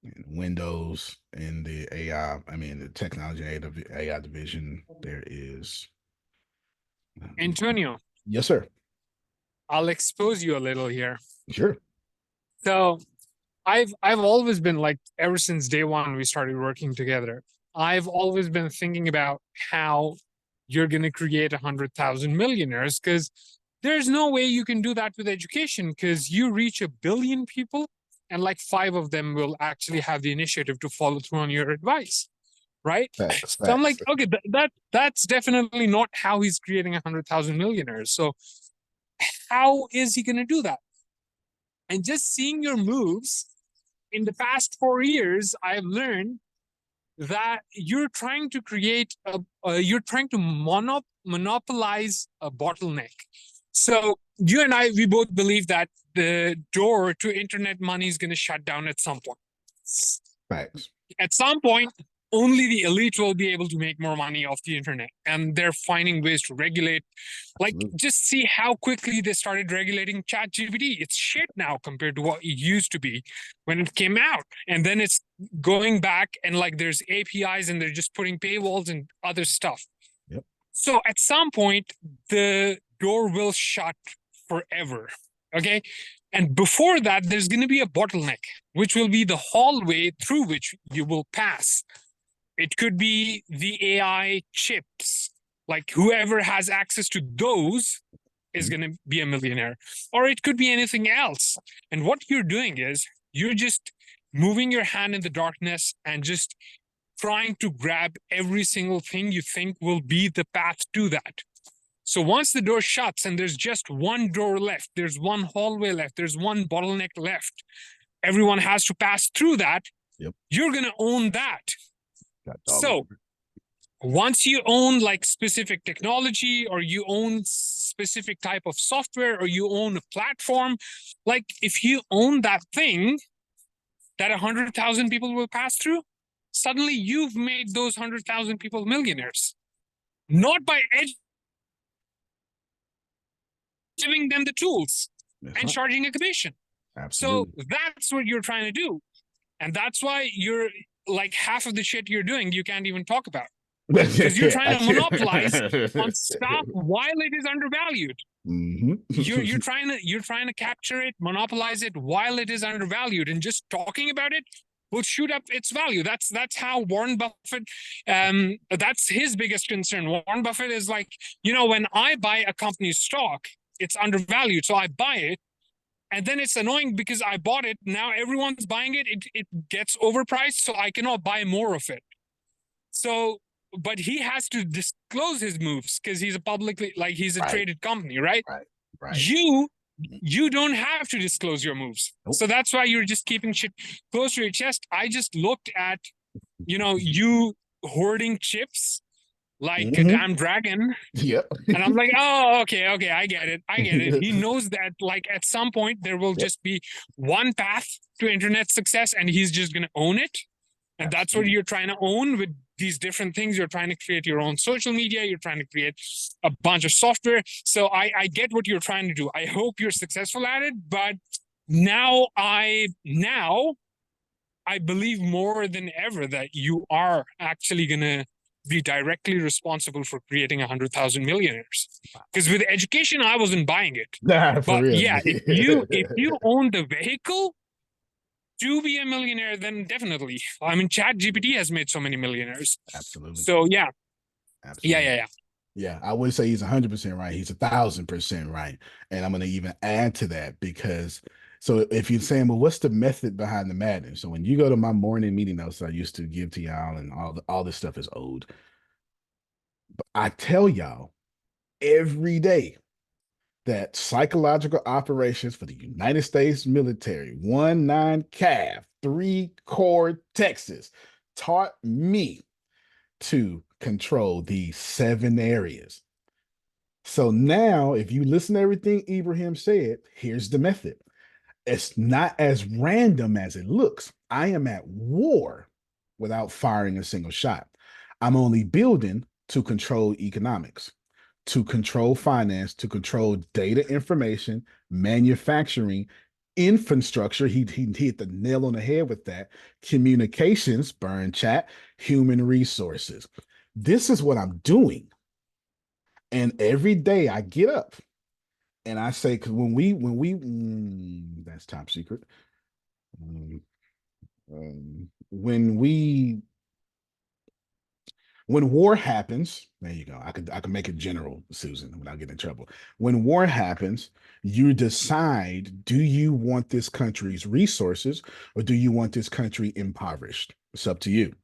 and windows in the the technology AI division. There is Antonio. Yes, sir. I'll expose you a little here. Sure. So I've always been like, ever since day one we started working together, I've always been thinking about how you're going to create 100,000 millionaires, because there's no way you can do that with education, because you reach 1 billion people and like 5 of them will actually have the initiative to follow through on your advice, right? Facts. So I'm like, okay, that's definitely not how he's creating 100,000 millionaires. So how is he going to do that? And just seeing your moves in the past 4 years, I've learned that you're trying to create you're trying to monopolize a bottleneck. So you and I, we both believe that the door to internet money is going to shut down at some point. Facts. At some point, only the elite will be able to make more money off the internet, and they're finding ways to regulate. Like, just see how quickly they started regulating ChatGPT. It's shit now compared to what it used to be when it came out. And then it's going back, and like there's APIs and they're just putting paywalls and other stuff. Yep. So at some point, the door will shut forever. Okay. And before that, there's going to be a bottleneck, which will be the hallway through which you will pass. It could be the AI chips, like whoever has access to those is going to be a millionaire, or it could be anything else. And what you're doing is you're just moving your hand in the darkness and just trying to grab every single thing you think will be the path to that. So once the door shuts and there's just one door left, there's one hallway left, there's one bottleneck left, everyone has to pass through that. Yep. You're going to own that. So once you own like specific technology, or you own specific type of software, or you own a platform, like if you own that thing that 100,000 people will pass through, suddenly you've made those 100,000 people millionaires, not by giving them the tools and charging a commission. Absolutely. So that's what you're trying to do. And that's why you're like, half of the shit you're doing, you can't even talk about, because you're trying to monopolize on stuff while it is undervalued. Mm-hmm. You're trying to capture it, monopolize it while it is undervalued, and just talking about it will shoot up its value. That's how Warren Buffett, that's his biggest concern. Warren Buffett is like, when I buy a company's stock, it's undervalued, so I buy it. And then it's annoying because I bought it. Now everyone's buying it. It gets overpriced, so I cannot buy more of it. So, but he has to disclose his moves because he's he's a traded company, right? Right. You don't have to disclose your moves. Nope. So that's why you're just keeping shit close to your chest. I just looked at, you hoarding chips like a Mhm. damn dragon. Yep. And I'm like, oh, okay, I get it. He knows that like at some point there will Yep. just be one path to internet success and he's just gonna own it. And that's what you're trying to own with these different things. You're trying to create your own social media. You're trying to create a bunch of software. So I get what you're trying to do. I hope you're successful at it. But now I believe more than ever that you are actually gonna be directly responsible for creating 100,000 millionaires. Because with education, I wasn't buying it. Nah, for But real. yeah, if you own the vehicle to be a millionaire, then definitely. I mean, Chat GPT has made so many millionaires. Absolutely. So yeah. Absolutely. Yeah. Yeah, I would say he's 100% right. He's 1,000% right. And I'm going to even add to that because so if you're saying, well, what's the method behind the madness? So when you go to my morning meeting notes I used to give to y'all and all this stuff is old. But I tell y'all every day that psychological operations for the United States military, 1-9 CAV, 3 Core Texas, taught me to control these 7 areas. So now, if you listen to everything Ibrahim said, here's the method. It's not as random as it looks. I am at war without firing a single shot. I'm only building to control economics, to control finance, to control data information, manufacturing, infrastructure. He hit the nail on the head with that. Communications, burn chat, human resources. This is what I'm doing. And every day I get up and I say, because that's top secret. When war happens, there you go. I can make it general, Susan, without getting in trouble. When war happens, you decide: do you want this country's resources, or do you want this country impoverished? It's up to you.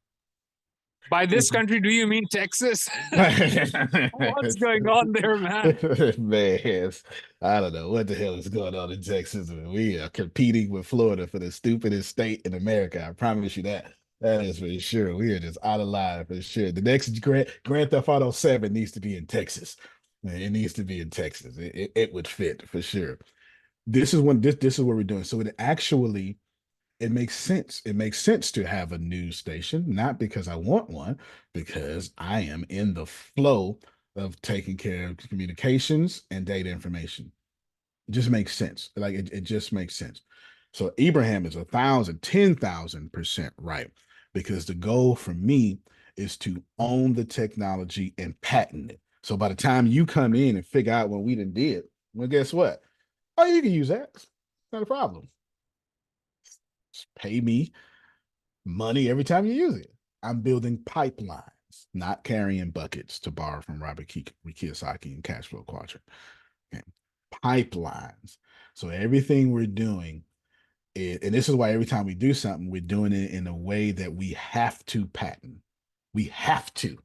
By this country, do you mean Texas? What's going on there, man? Man, I don't know what the hell is going on in Texas. We are competing with Florida for the stupidest state in America. I promise you that. That is for sure. We are just out of line for sure. The next Grand Theft Auto 7 needs to be in Texas. It needs to be in Texas. It would fit for sure. This is what we're doing. So it makes sense. It makes sense to have a news station, not because I want one, because I am in the flow of taking care of communications and data information. It just makes sense. Like it just makes sense. So Abraham is 10,000% right, because the goal for me is to own the technology and patent it. So by the time you come in and figure out what we did, well, guess what? Oh, you can use that. Not a problem. Pay me money every time you use it. I'm building pipelines, not carrying buckets, to borrow from Robert Kiyosaki in Cash Flow Quadrant. Okay. Pipelines. So everything we're doing, and this is why every time we do something, we're doing it in a way that we have to patent. We have to.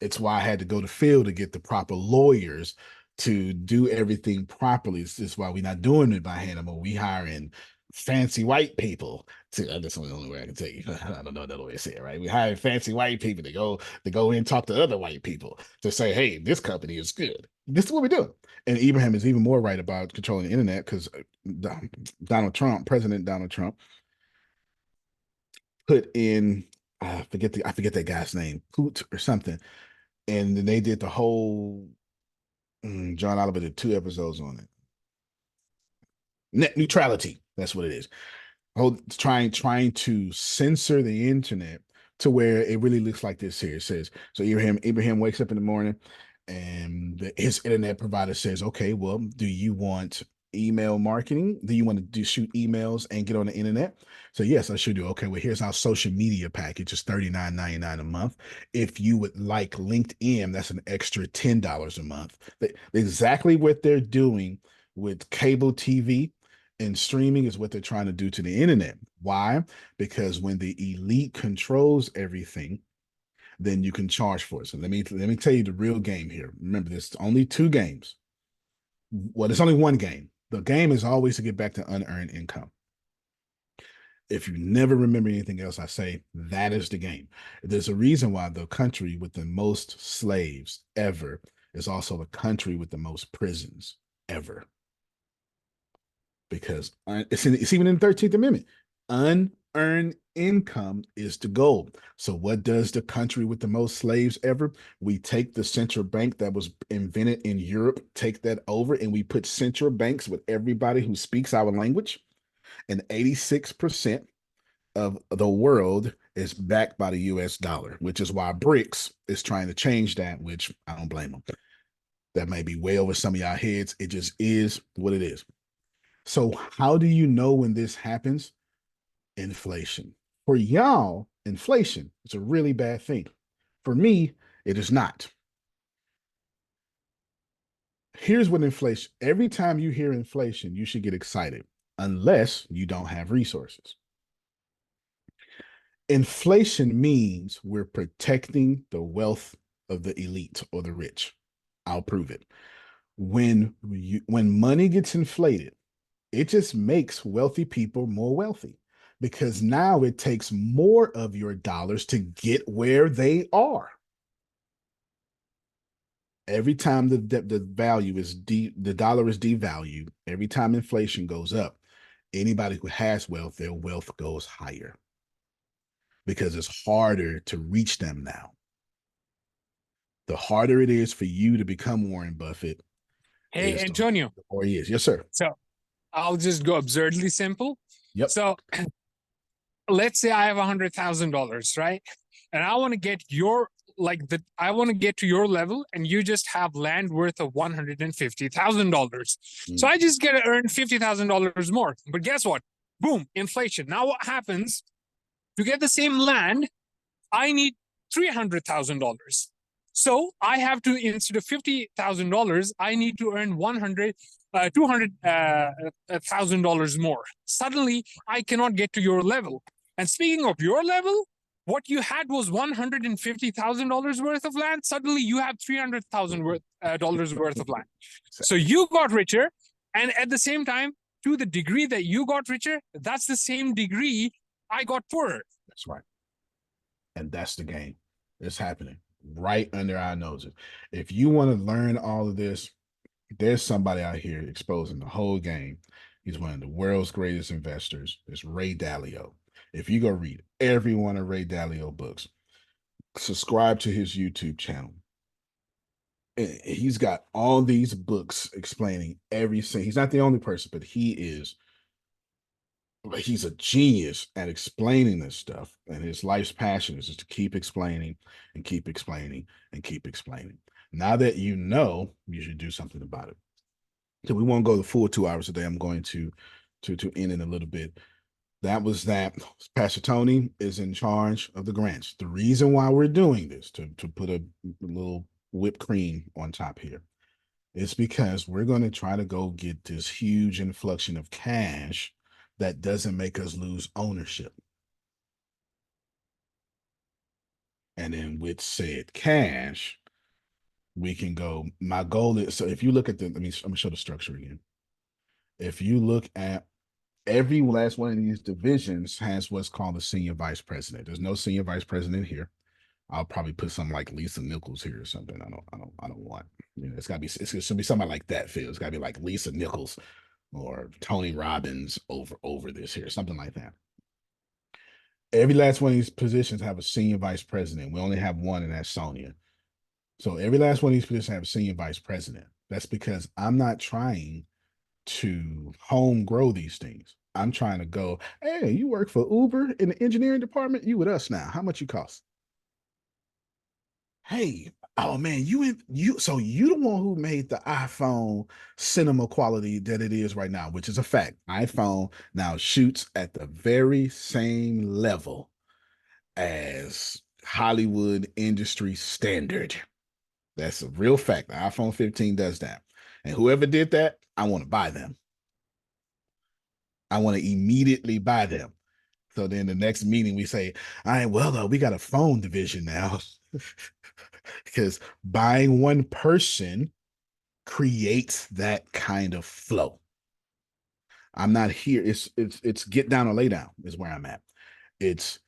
It's why I had to go to field to get the proper lawyers to do everything properly. It's just why we're not doing it by hand. We hiring fancy white people to. That's the only way I can tell you. I don't know another way to say it, right? We hiring fancy white people to go in and talk to other white people to say, hey, this company is good. This is what we're doing. And Ibrahim is even more right about controlling the internet, because President Donald Trump, put in I forget that guy's name, Hoot or something, and then they did the whole. John Oliver did 2 episodes on it. Net neutrality. That's what it is. Trying to censor the internet to where it really looks like this here. It says, so Abraham wakes up in the morning and his internet provider says, okay, well, do you want email marketing? Do you want to shoot emails and get on the internet? So yes, I should do. Okay, well, here's our social media package. It's $39.99 a month. If you would like LinkedIn, that's an extra $10 a month. Exactly what they're doing with cable TV and streaming is what they're trying to do to the internet. Why? Because when the elite controls everything, then you can charge for it. So let me tell you the real game here. Remember, there's only 2 games. Well, there's only one game. The game is always to get back to unearned income. If you never remember anything else I say, that is the game. There's a reason why the country with the most slaves ever is also the country with the most prisons ever. Because it's even in the 13th Amendment. Unearned income is the goal. So what does the country with the most slaves ever? We take the central bank that was invented in Europe, take that over, and we put central banks with everybody who speaks our language. And 86% of the world is backed by the US dollar, which is why BRICS is trying to change that, which I don't blame them. That may be way over some of y'all heads. It just is what it is. So how do you know when this happens? Inflation. For y'all, inflation is a really bad thing. For me, it is not. Here's what inflation, every time you hear inflation, you should get excited unless you don't have resources. Inflation means we're protecting the wealth of the elite or the rich. I'll prove it. When money gets inflated, it just makes wealthy people more wealthy because now it takes more of your dollars to get where they are. Every time the value is the dollar is devalued, every time inflation goes up, anybody who has wealth, their wealth goes higher because it's harder to reach them now. The harder it is for you to become Warren Buffett. Hey, Antonio. The more he is. Yes, sir. So I'll just go absurdly simple. Yep. So let's say I have $100,000, right? And I want to get I want to get to your level, and you just have land worth of $150,000. So I just get to earn $50,000 more. But guess what? Boom, inflation. Now what happens? To get the same land, I need $300,000. So I have to, instead of $50,000, I need to earn $200,000 more. Suddenly, I cannot get to your level. And speaking of your level, what you had was $150,000 worth of land. Suddenly, you have $300,000 worth of land. So you got richer, and at the same time, to the degree that you got richer, that's the same degree I got poorer. That's right. And that's the game. It's happening right under our noses. If you want to learn all of this, there's somebody out here exposing the whole game. He's one of the world's greatest investors. It's Ray Dalio. If you go read every one of Ray Dalio books, subscribe to his YouTube channel. He's got all these books explaining everything. He's not the only person, but he's a genius at explaining this stuff. And his life's passion is just to keep explaining and keep explaining and keep explaining. Now that you know, you should do something about it. So we won't go the full 2 hours today. I'm going to end in a little bit. That was that. Pastor Tony is in charge of the grants. The reason why we're doing this, to put a little whipped cream on top here, is because we're going to try to go get this huge influx of cash that doesn't make us lose ownership. And then with said cash, we can go. My goal is, so if you look at I'm going to show the structure again. If you look at every last one of these divisions has what's called a senior vice president. There's no senior vice president here. I'll probably put something like Lisa Nichols here or something. I don't want, it's gonna be somebody like that, Phil. It's gotta be like Lisa Nichols or Tony Robbins over this here, something like that. Every last one of these positions have a senior vice president. We only have one, and that's Sonia. So every last one of these positions have a senior vice president. That's because I'm not trying to home grow these things. I'm trying to go, hey, you work for Uber in the engineering department? You with us now. How much you cost? Hey, oh man, so you the one who made the iPhone cinema quality that it is right now, which is a fact. iPhone now shoots at the very same level as Hollywood industry standard. That's a real fact. The iPhone 15 does that. And whoever did that, I want to buy them. I want to immediately buy them. So then the next meeting we say, all right, well, we got a phone division now. Because buying one person creates that kind of flow. I'm not here. It's get down or lay down is where I'm at. It's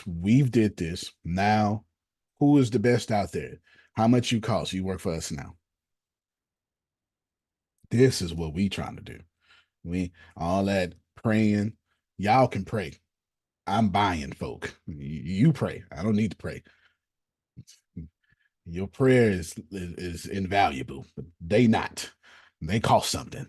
we've did this. Now who is the best out there? How much you cost? You work for us now. This is what we trying to do. We all that praying. Y'all can pray. I'm buying folk. You pray. I don't need to pray. Your prayer is invaluable, but they not. They cost something.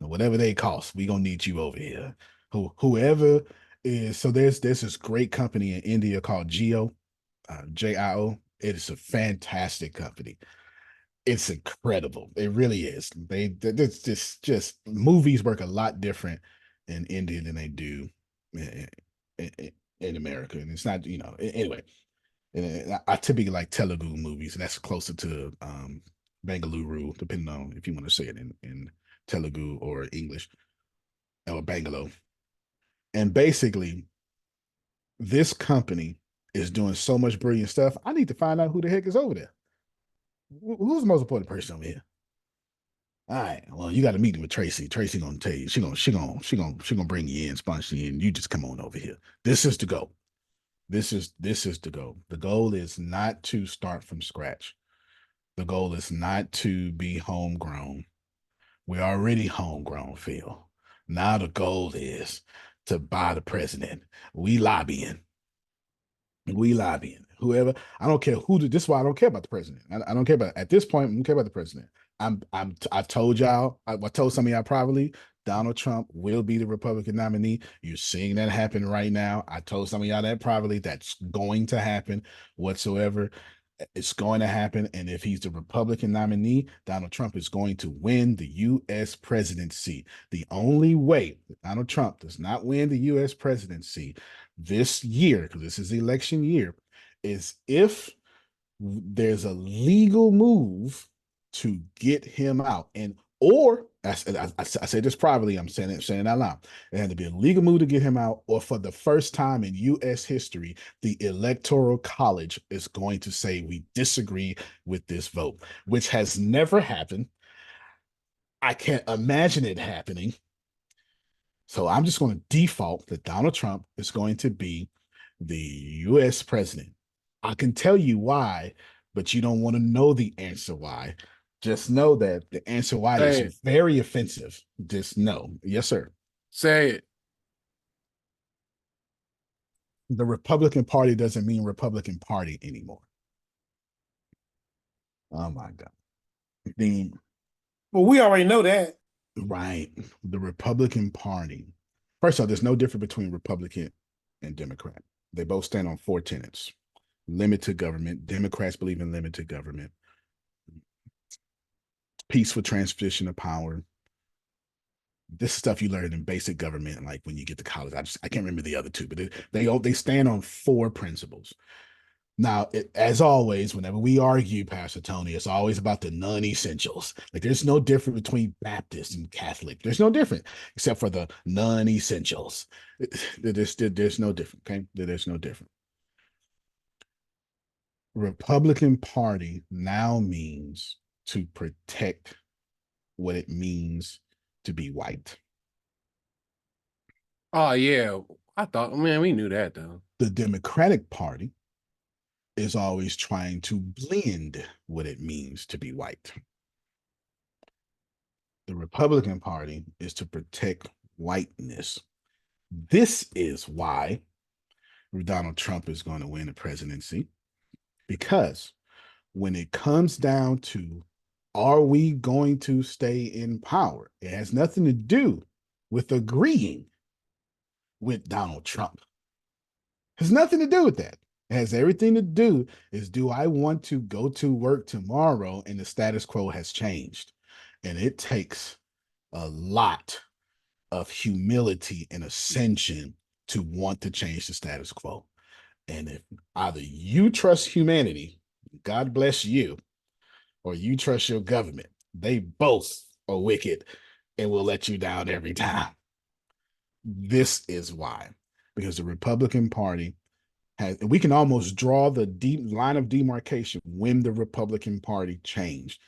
And whatever they cost, we gonna need you over here. Whoever is so there's this great company in India called Geo, JIO. It is a fantastic company. It's incredible. It really is. It's just movies work a lot different in India than they do in America. And it's not, anyway. And I typically like Telugu movies, and that's closer to Bengaluru, depending on if you want to say it in Telugu or English or Bangalore. And basically, this company is doing so much brilliant stuff. I need to find out who the heck is over there. Who's the most important person over here? All right. Well, you got to meet with Tracy. Tracy gonna tell you. She gonna bring you in, sponsor you in. You just come on over here. This is the goal. This is the goal. The goal is not to start from scratch. The goal is not to be homegrown. We're already homegrown, Phil. Now the goal is to buy the president. We lobbying. Whoever, I don't care who. This is why I don't care about the president. I don't care about at this point. I don't care about the president. I told y'all. I told some of y'all privately. Donald Trump will be the Republican nominee. You're seeing that happen right now. I told some of y'all that privately. That's going to happen whatsoever. It's going to happen. And if he's the Republican nominee, Donald Trump is going to win the U.S. presidency. The only way Donald Trump does not win the U.S. presidency this year, because this is the election year, is if there's a legal move to get him out. And or I say this privately, I'm saying it out loud. It had to be a legal move to get him out, or for the first time in U.S. history, the Electoral College is going to say we disagree with this vote, which has never happened. I can't imagine it happening. So I'm just going to default that Donald Trump is going to be the U.S. president. I can tell you why, but you don't want to know the answer why. Just know that the answer why is very offensive. Just know. Yes, sir. Say it. The Republican Party doesn't mean Republican Party anymore. Oh my God. Well, we already know that. Right. The Republican Party. First of all, there's no difference between Republican and Democrat. They both stand on 4 tenets. Limited government. Democrats believe in limited government. Peaceful transition of power. This stuff you learn in basic government, like when you get to college. I can't remember the other two, but they stand on 4 principles. Now, as always, whenever we argue, Pastor Tony, it's always about the non-essentials. Like there's no difference between Baptist and Catholic. There's no difference except for the non-essentials. There's no different. Okay, there's no different. Republican Party now means to protect what it means to be white. Oh yeah, I thought, man, we knew that though. The Democratic Party is always trying to blend what it means to be white. The Republican Party is to protect whiteness. This is why Donald Trump is going to win the presidency, because when it comes down to are we going to stay in power, it has nothing to do with agreeing with Donald Trump. It has nothing to do with that. It has everything to do is, do I want to go to work tomorrow and the status quo has changed? And it takes a lot of humility and ascension to want to change the status quo. And if either you trust humanity, God bless you, or you trust your government, they both are wicked and will let you down every time. This is why, because the Republican Party has, we can almost draw the deep line of demarcation when the Republican Party changed.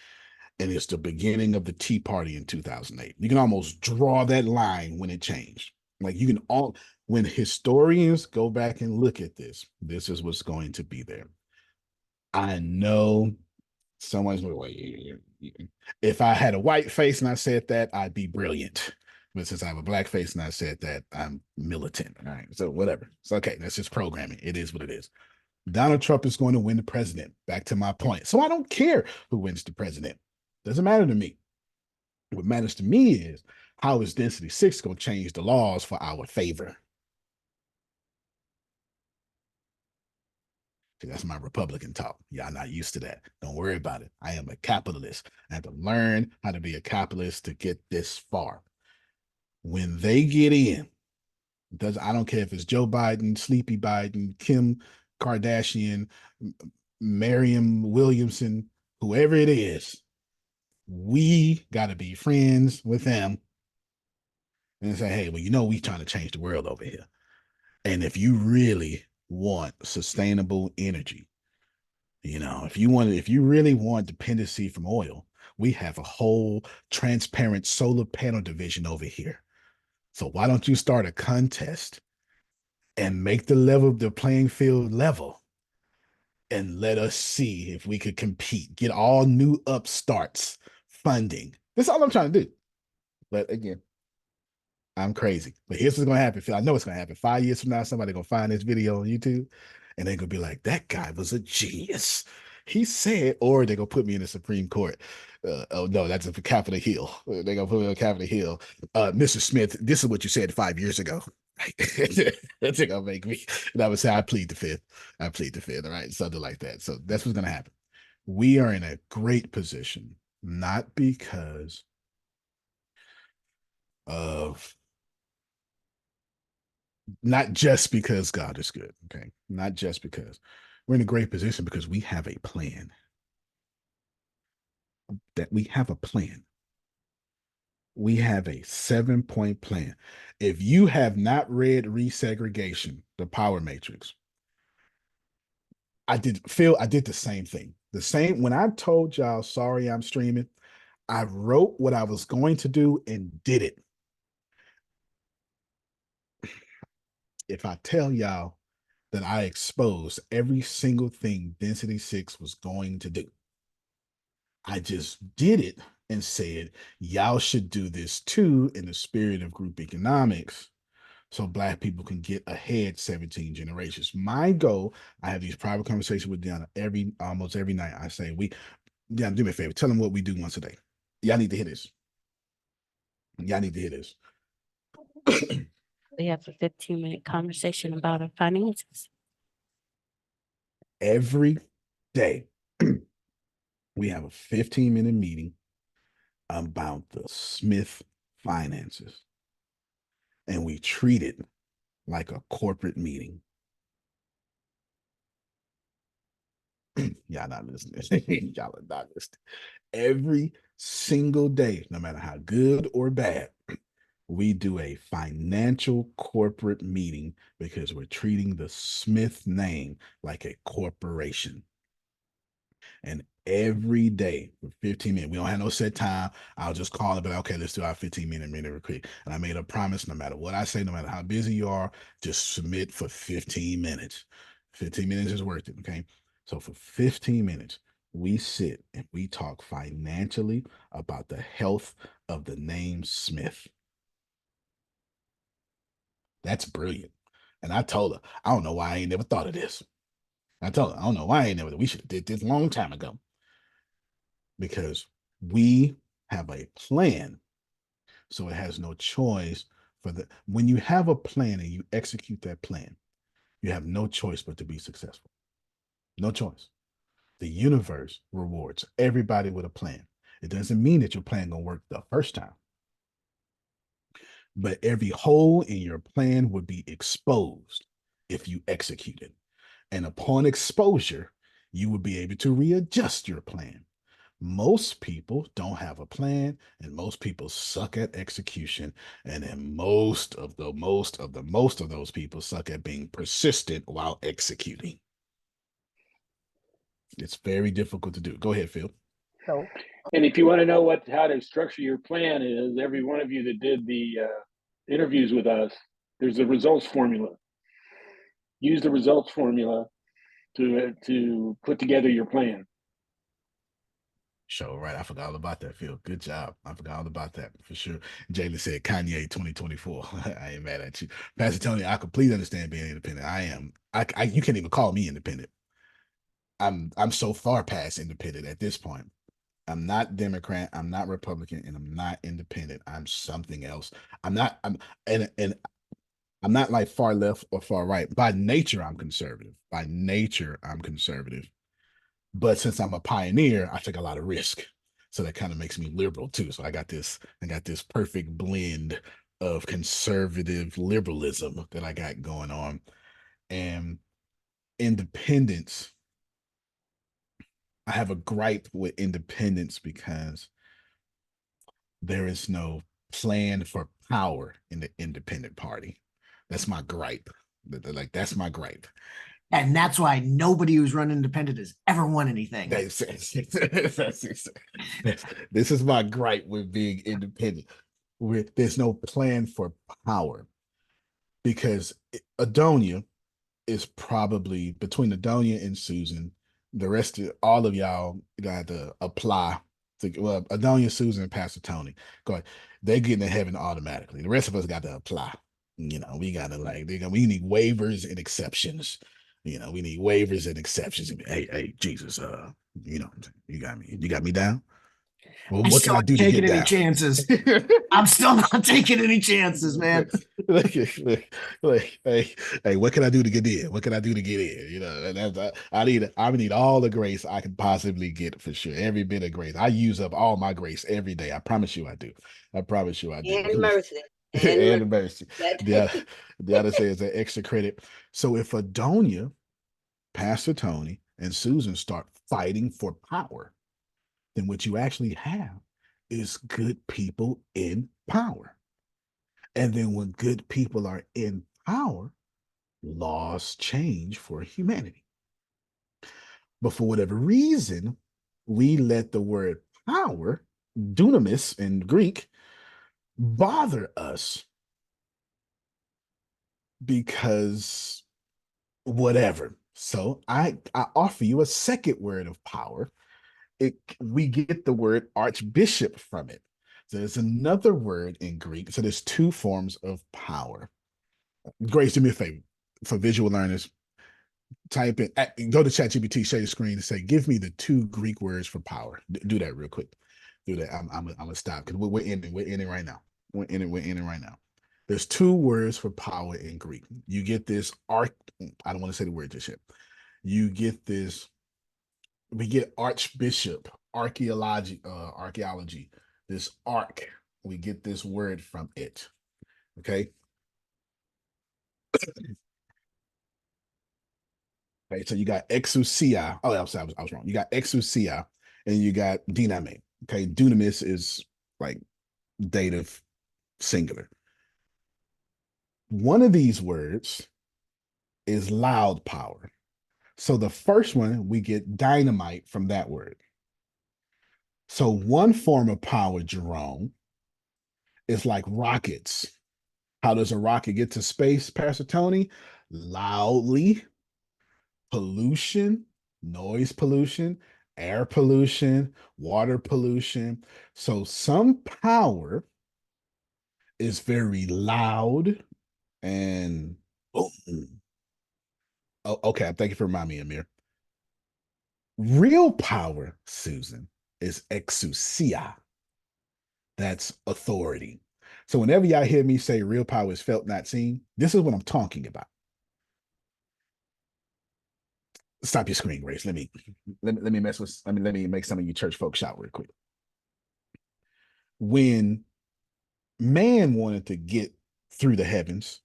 And it's the beginning of the Tea Party in 2008. You can almost draw that line when it changed. Like you can all, when historians go back and look at this is what's going to be there. I know someone's like, wait, if I had a white face and I said that, I'd be brilliant. But since I have a black face and I said that, I'm militant. All right. So whatever. It's okay. That's just programming. It is what it is. Donald Trump is going to win the president. Back to my point. So I don't care who wins the president. Doesn't matter to me. What matters to me is how is Density 6 going to change the laws for our favor? See, that's my Republican talk. Y'all not used to that. Don't worry about it. I am a capitalist. I had to learn how to be a capitalist to get this far. When they get in, I don't care if it's Joe Biden, Sleepy Biden, Kim Kardashian, Mariam Williamson, whoever it is, we got to be friends with them and say, hey, well, you know, we trying to change the world over here. And if you really want sustainable energy, you know, if you really want dependency from oil, we have a whole transparent solar panel division over here. So why don't you start a contest and make the playing field level and let us see if we could compete, get all new upstarts funding. That's all I'm trying to do. But again, I'm crazy. But here's what's going to happen. I know it's going to happen. 5 years from now, somebody's going to find this video on YouTube and they're going to be like, that guy was a genius. He said, or they're going to put me in the Supreme Court. Oh, no, that's a Capitol Hill. They're going to put me on Capitol Hill. Mr. Smith, this is what you said 5 years ago. That's going to make me. And I would say, I plead the fifth. I plead the fifth. All right. Something like that. So that's what's going to happen. We are in a great position, not because of, not just because God is good, okay? Not just because. We're in a great position because we have a plan. That we have a plan. We have a 7-point plan. If you have not read Resegregation, the Power Matrix, I did the same thing. When I told y'all, sorry, I'm streaming, I wrote what I was going to do and did it. If I tell y'all that I exposed every single thing Density 6 was going to do, I just did it and said, y'all should do this too in the spirit of group economics so Black people can get ahead 17 generations. My goal, I have these private conversations with Deanna almost every night. I say, Deanna, do me a favor, tell them what we do once a day. Y'all need to hear this. Y'all need to hear this. We have a 15-minute conversation about our finances. Every day, we have a 15-minute meeting about the Smith finances. And we treat it like a corporate meeting. Y'all not listening. Y'all are not listening. Every single day, no matter how good or bad, we do a financial corporate meeting because we're treating the Smith name like a corporation. And every day for 15 minutes, we don't have no set time. I'll just call it, but okay, let's do our 15-minute real quick. And I made a promise, no matter what I say, no matter how busy you are, just submit for 15 minutes. 15 minutes is worth it, okay? So for 15 minutes, we sit and we talk financially about the health of the name Smith. That's brilliant. And I told her, I don't know why I ain't never thought of this. I told her, I don't know why I ain't never, we should have did this a long time ago. Because we have a plan. So it has no choice when you have a plan and you execute that plan, you have no choice but to be successful. No choice. The universe rewards everybody with a plan. It doesn't mean that your plan gonna work the first time. But every hole in your plan would be exposed if you execute it. And upon exposure, you will be able to readjust your plan. Most people don't have a plan, and most people suck at execution. And then most of those people suck at being persistent while executing. It's very difficult to do. Go ahead, Phil. So And if you want to know how to structure your plan is, every one of you that did the interviews with us, there's a results formula. Use the results formula to put together your plan. Show, right? I forgot all about that, Phil. Good job. I forgot all about that for sure. Jalen said Kanye 2024. I ain't mad at you. Pastor Tony, I completely understand being independent. I am. You can't even call me independent. I'm so far past independent at this point. I'm not Democrat, I'm not Republican, and I'm not independent. I'm something else. I'm I'm not like far left or far right. By nature, I'm conservative. By nature, I'm conservative. But since I'm a pioneer, I take a lot of risk. So that kind of makes me liberal too. So I got this perfect blend of conservative liberalism that I got going on. And independence, I have a gripe with independence because there is no plan for power in the independent party. That's my gripe. Like, that's my gripe. And that's why nobody who's run independent has ever won anything. This is my gripe with being independent. There's no plan for power because Adonia is probably between Adonia and Susan. The rest of all of y'all got to apply to, well, Adonia, Susan, and Pastor Tony. Go ahead. They're getting to heaven automatically. The rest of us got to apply. You know, we got to we need waivers and exceptions. You know, we need waivers and exceptions. Hey, Jesus, you know, you got me down. Well, what can I do to get down? Chances. I'm still not taking any chances, man. Hey, what can I do to get in? What can I do to get in? You know, and I need all the grace I can possibly get for sure. Every bit of grace. I use up all my grace every day. I promise you I do. I promise you I do. And mercy. And mercy. The other says that extra credit. So if Adonia, Pastor Tony, and Susan start fighting for power, then what you actually have is good people in power. And then when good people are in power, laws change for humanity. But for whatever reason, we let the word power, dunamis in Greek, bother us because whatever. So I offer you a second word of power. We get the word archbishop from it. So there's another word in Greek. So there's two forms of power. Grace, do me a favor for visual learners. Type in, go to ChatGPT, share your screen, and say, give me the two Greek words for power. Do that real quick. Do that. I'm gonna stop because we're ending right now. We're ending right now. There's two words for power in Greek. You get this I don't want to say the word just yet. You get this. We get archbishop, archaeology. This arc. We get this word from it. Okay. Okay, so you got exousia. Oh, I'm sorry, I was wrong. You got exousia and you got dyname. Okay, dunamis is like dative singular. One of these words is loud power. So the first one, we get dynamite from that word. So one form of power, Jerome, is like rockets. How does a rocket get to space, Pastor Tony? Loudly. Pollution, noise pollution, air pollution, water pollution. So some power is very loud and boom. Oh, okay. Thank you for reminding me, Amir. Real power, Susan, is exousia. That's authority. So whenever y'all hear me say real power is felt, not seen, this is what I'm talking about. Stop your screen, Grace. Let me make some of you church folks shout real quick. When man wanted to get through the heavens,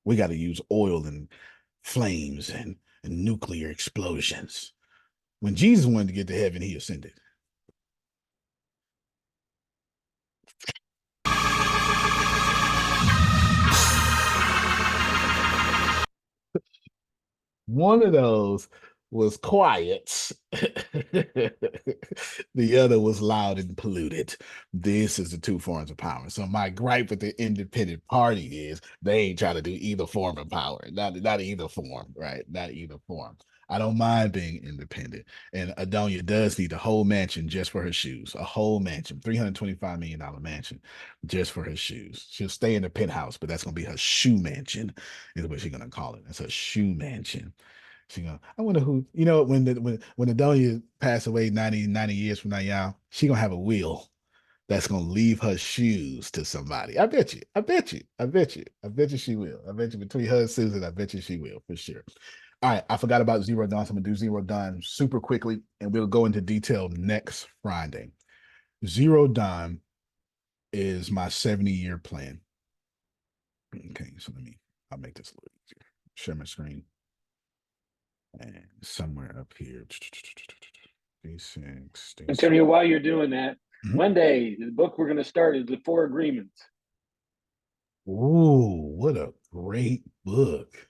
we got to use oil and flames and nuclear explosions. When Jesus wanted to get to heaven, he ascended. One of those was quiet. The other was loud and polluted. This is the two forms of power. So my gripe with the independent party is they ain't trying to do either form of power. Not either form, right? Not either form. I don't mind being independent. And Adonia does need a whole mansion just for her shoes. A whole mansion, $325 million mansion just for her shoes. She'll stay in the penthouse, but that's gonna be her shoe mansion, is what she's gonna call it. It's her shoe mansion. She gonna, I wonder who, when Adonia pass away 90 years from now, y'all, she gonna have a will that's gonna leave her shoes to somebody. I bet you. I bet you. I bet you. I bet you she will. I bet you between her and Susan, I bet you she will for sure. All right, I forgot about Zero Dawn, so I'm gonna do Zero Dawn super quickly, and we'll go into detail next Friday. Zero Dawn is my 70-year plan. Okay, so I'll make this a little easier. Share my screen. And somewhere up here. D6. Antonio, while you're doing that, Mhm. Monday, the book we're going to start is The Four Agreements. Ooh, what a great book.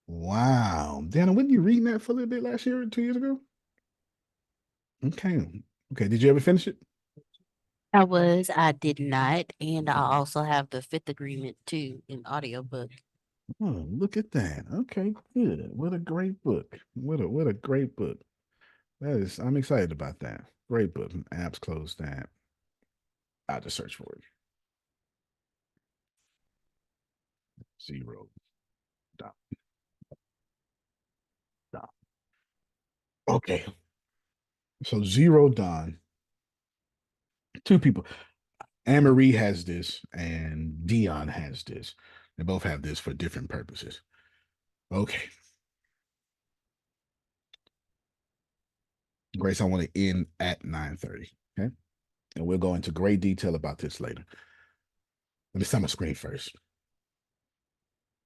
Wow. Dana, wasn't you reading that for a little bit last year or 2 years ago? Okay. Okay. Did you ever finish it? I did not. And I also have the Fifth Agreement too in audiobook. Oh, look at that. Okay, good. What a great book. What a great book. I'm excited about that. Great book. Apps closed that. I'll just search for it. Zero Dawn. Okay. So Zero Dawn. Two people. Anne-Marie has this and Dion has this. They both have this for different purposes. Okay. Grace, I want to end at 9:30. Okay. And we'll go into great detail about this later. Let me set my screen first.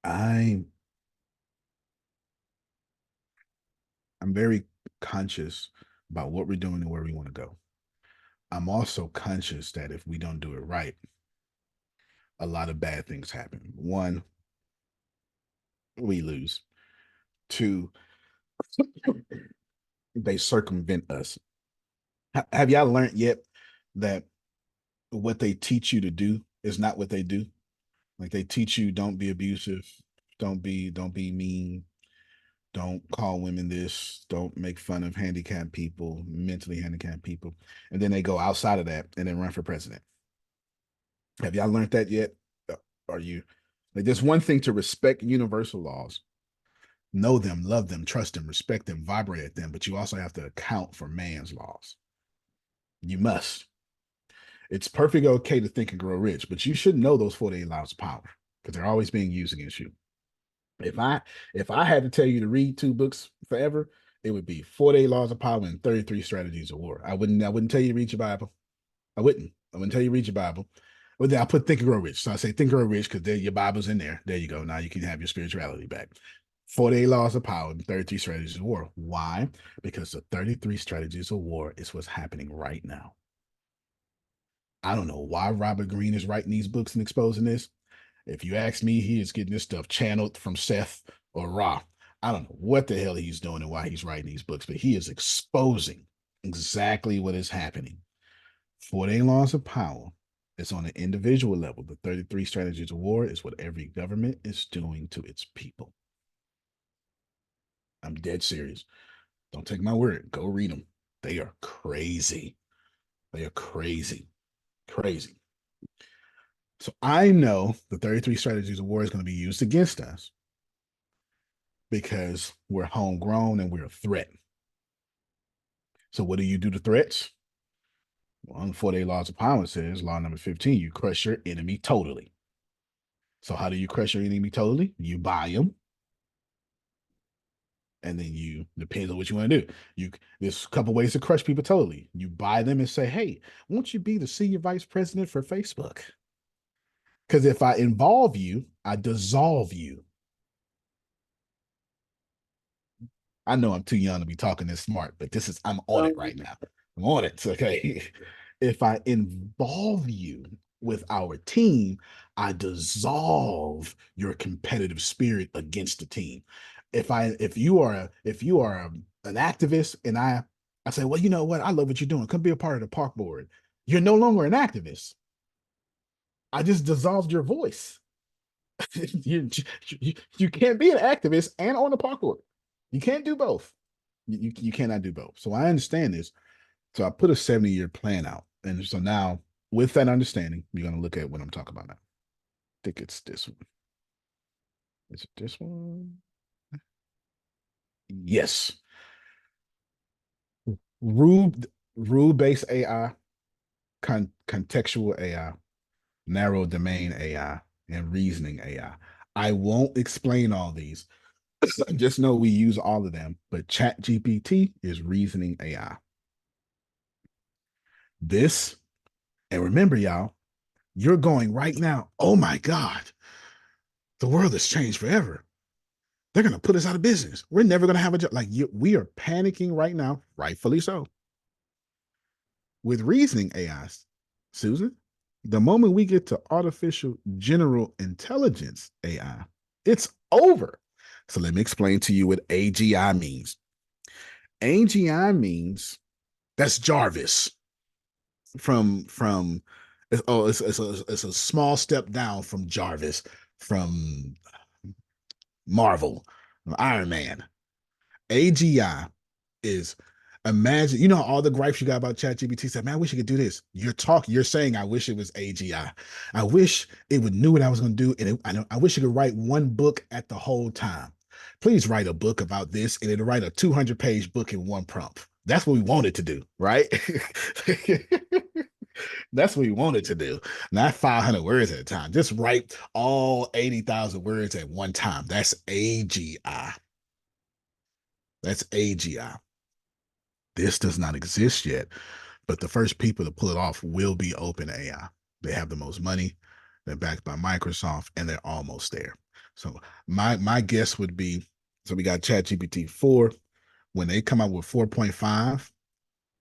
I'm very conscious about what we're doing and where we want to go. I'm also conscious that if we don't do it right, a lot of bad things happen. One, we lose. Two, they circumvent us. Have y'all learned yet that what they teach you to do is not what they do? Like they teach you don't be abusive, don't be mean, don't call women this, don't make fun of handicapped people, mentally handicapped people. And then they go outside of that and then run for president. Have y'all learned that yet? Are you like there's one thing to respect universal laws, know them, love them, trust them, respect them, vibrate at them, but you also have to account for man's laws. You must. It's perfectly okay to think and grow rich, but you should know those 48 laws of power because they're always being used against you. If I had to tell you to read two books forever, it would be 48 Laws of Power and 33 Strategies of War. I wouldn't tell you to read your Bible. I wouldn't tell you to read your Bible. But then I put Think and Grow Rich. So I say Think and Grow Rich because your Bible's in there. There you go. Now you can have your spirituality back. 48 Laws of Power and 33 Strategies of War. Why? Because the 33 Strategies of War is what's happening right now. I don't know why Robert Greene is writing these books and exposing this. If you ask me, he is getting this stuff channeled from Seth or Ra. I don't know what the hell he's doing and why he's writing these books, but he is exposing exactly what is happening. 48 Laws of Power is on an individual level. The 33 Strategies of War is what every government is doing to its people. I'm dead serious. Don't take my word. Go read them. They are crazy. They are crazy. Crazy. So I know the 33 Strategies of War is going to be used against us because we're homegrown and we're a threat. So what do you do to threats? Well, 48 Laws of Power says, law number 15, you crush your enemy totally. So how do you crush your enemy totally? You buy them. And then depends on what you want to do. There's a couple ways to crush people totally. You buy them and say, hey, won't you be the senior vice president for Facebook? Because if I involve you, I dissolve you. I know I'm too young to be talking this smart, but I'm on it right now. I'm on it. Okay. If I involve you with our team, I dissolve your competitive spirit against the team. if you are an activist and I say, well, you know what? I love what you're doing. Come be a part of the park board. You're no longer an activist. I just dissolved your voice. you can't be an activist and on the park board. You can't do both. You cannot do both. So I understand this. So I put a 70-year plan out. And so now with that understanding, you're going to look at what I'm talking about now. I think it's this one. Is it this one? Yes. Rule based AI, contextual AI, narrow domain AI, and reasoning AI. I won't explain all these. Just know we use all of them, but Chat GPT is reasoning AI. This, and remember, y'all, you're going right now, oh my God, the world has changed forever. They're going to put us out of business. We're never going to have a job. Like we are panicking right now, rightfully so. With reasoning AIs, Susan, the moment we get to artificial general intelligence AI, it's over. So let me explain to you what AGI means. AGI means that's Jarvis from it's a small step down from Jarvis from Marvel, Iron Man. AGI is imagine, you know, all the gripes you got about ChatGPT said, man, I wish you could do this. You're saying, I wish it was AGI. I wish it would knew what I was going to do. And I wish it could write one book at the whole time. Please write a book about this, and it'll write a 200-page book in one prompt. That's what we want it to do, right? That's what we want it to do. Not 500 words at a time. Just write all 80,000 words at one time. That's AGI. That's AGI. This does not exist yet, but the first people to pull it off will be OpenAI. They have the most money. They're backed by Microsoft, and they're almost there. So my guess would be, so we got ChatGPT 4. When they come out with 4.5,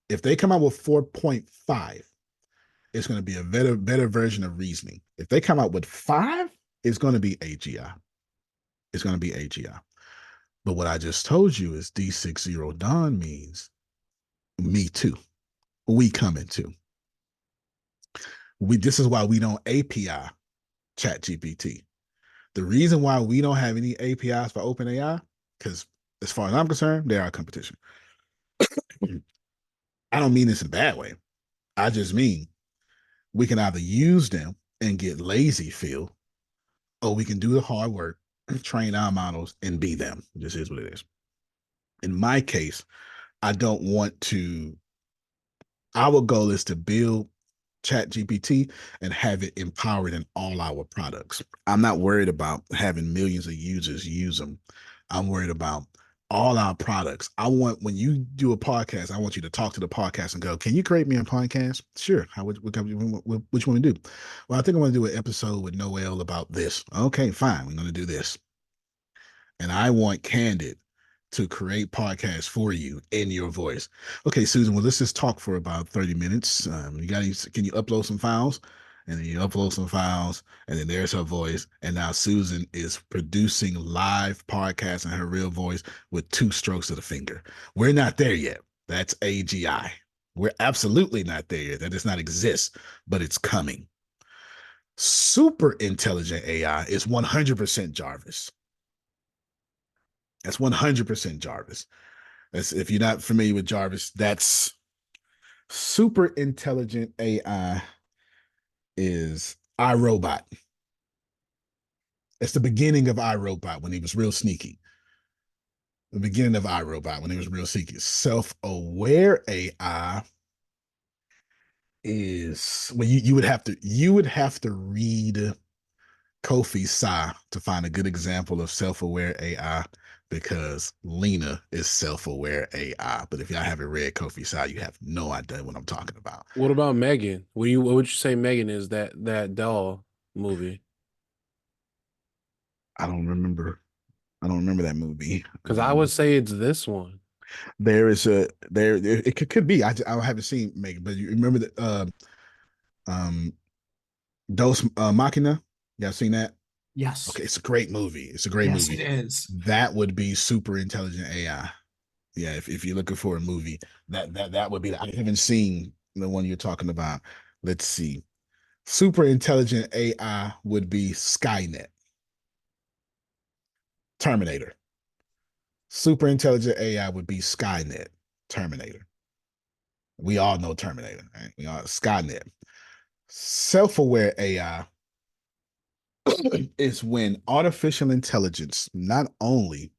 if they come out with 4.5, it's going to be a better version of reasoning. If they come out with 5, it's going to be AGI. It's going to be AGI. But what I just told you is D60 Dawn means me too. We coming too. This is why we don't API ChatGPT. The reason why we don't have any APIs for OpenAI, because as far as I'm concerned, they are competition. I don't mean this in a bad way. I just mean we can either use them and get lazy feel, or we can do the hard work, train our models, and be them. This is what it is. In my case, I don't want to. Our goal is to build ChatGPT and have it empowered in all our products. I'm not worried about having millions of users use them. I'm worried about all our products. I want, when you do a podcast, I want you to talk to the podcast and go, can you create me a podcast? Sure. Which one to do? Well, I think I want to do an episode with Noel about this. Okay, fine. We're going to do this. And I want Candid to create podcasts for you in your voice. Okay, Susan, well, let's just talk for about 30 minutes. Can you upload some files? And then you upload some files, and then there's her voice. And now Susan is producing live podcasts in her real voice with 2 strokes of the finger. We're not there yet. That's AGI. We're absolutely not there yet. That does not exist, but it's coming. Super intelligent AI is 100% Jarvis. That's 100% Jarvis. That's, if you're not familiar with Jarvis, that's super intelligent AI is iRobot. It's the beginning of iRobot when he was real sneaky. The beginning of iRobot when he was real sneaky. Self-aware AI is, well, you would have to read Kofi Sa to find a good example of self-aware AI, because Lena is self-aware AI. But if y'all haven't read Kofi Sa, you have no idea what I'm talking about. What about Megan? What would you say Megan is, that doll movie? I don't remember that movie. Because I would say it's this one. It could be. I haven't seen Megan, but you remember that Dos Machina? Y'all seen that? Yes. Okay, it's a great movie. It's a great Yes, movie. it is. That would be super intelligent AI. Yeah, if you're looking for a movie, that would be. I haven't seen the one you're talking about. Let's see. Super intelligent AI would be Skynet. Terminator. Super intelligent AI would be Skynet. Terminator. We all know Terminator, right? We all Skynet. Self-aware AI is when artificial intelligence not only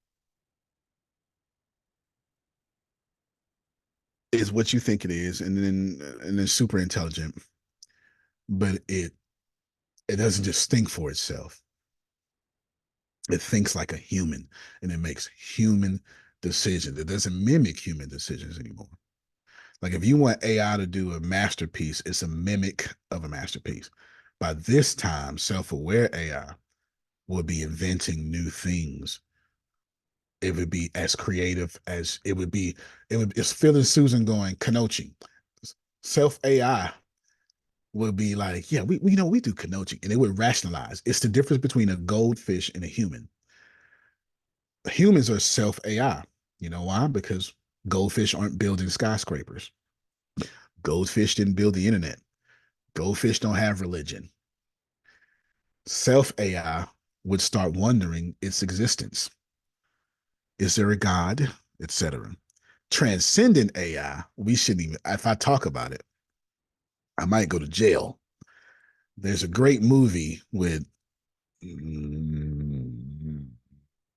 is what you think it is, and then super intelligent, but it doesn't just think for itself. It thinks like a human, and it makes human decisions. It doesn't mimic human decisions anymore. Like if you want AI to do a masterpiece, it's a mimic of a masterpiece. By this time, self-aware AI will be inventing new things. It would be as creative as it would be. It's Phil and Susan going Kanochi. Self AI would be like, yeah, we do Kanochi, and it would rationalize. It's the difference between a goldfish and a human. Humans are self AI. You know why? Because goldfish aren't building skyscrapers. Goldfish didn't build the internet. Goldfish don't have religion. Self AI would start wondering its existence. Is there a God, etc.? Transcendent AI, we shouldn't even, if I talk about it, I might go to jail. There's a great movie with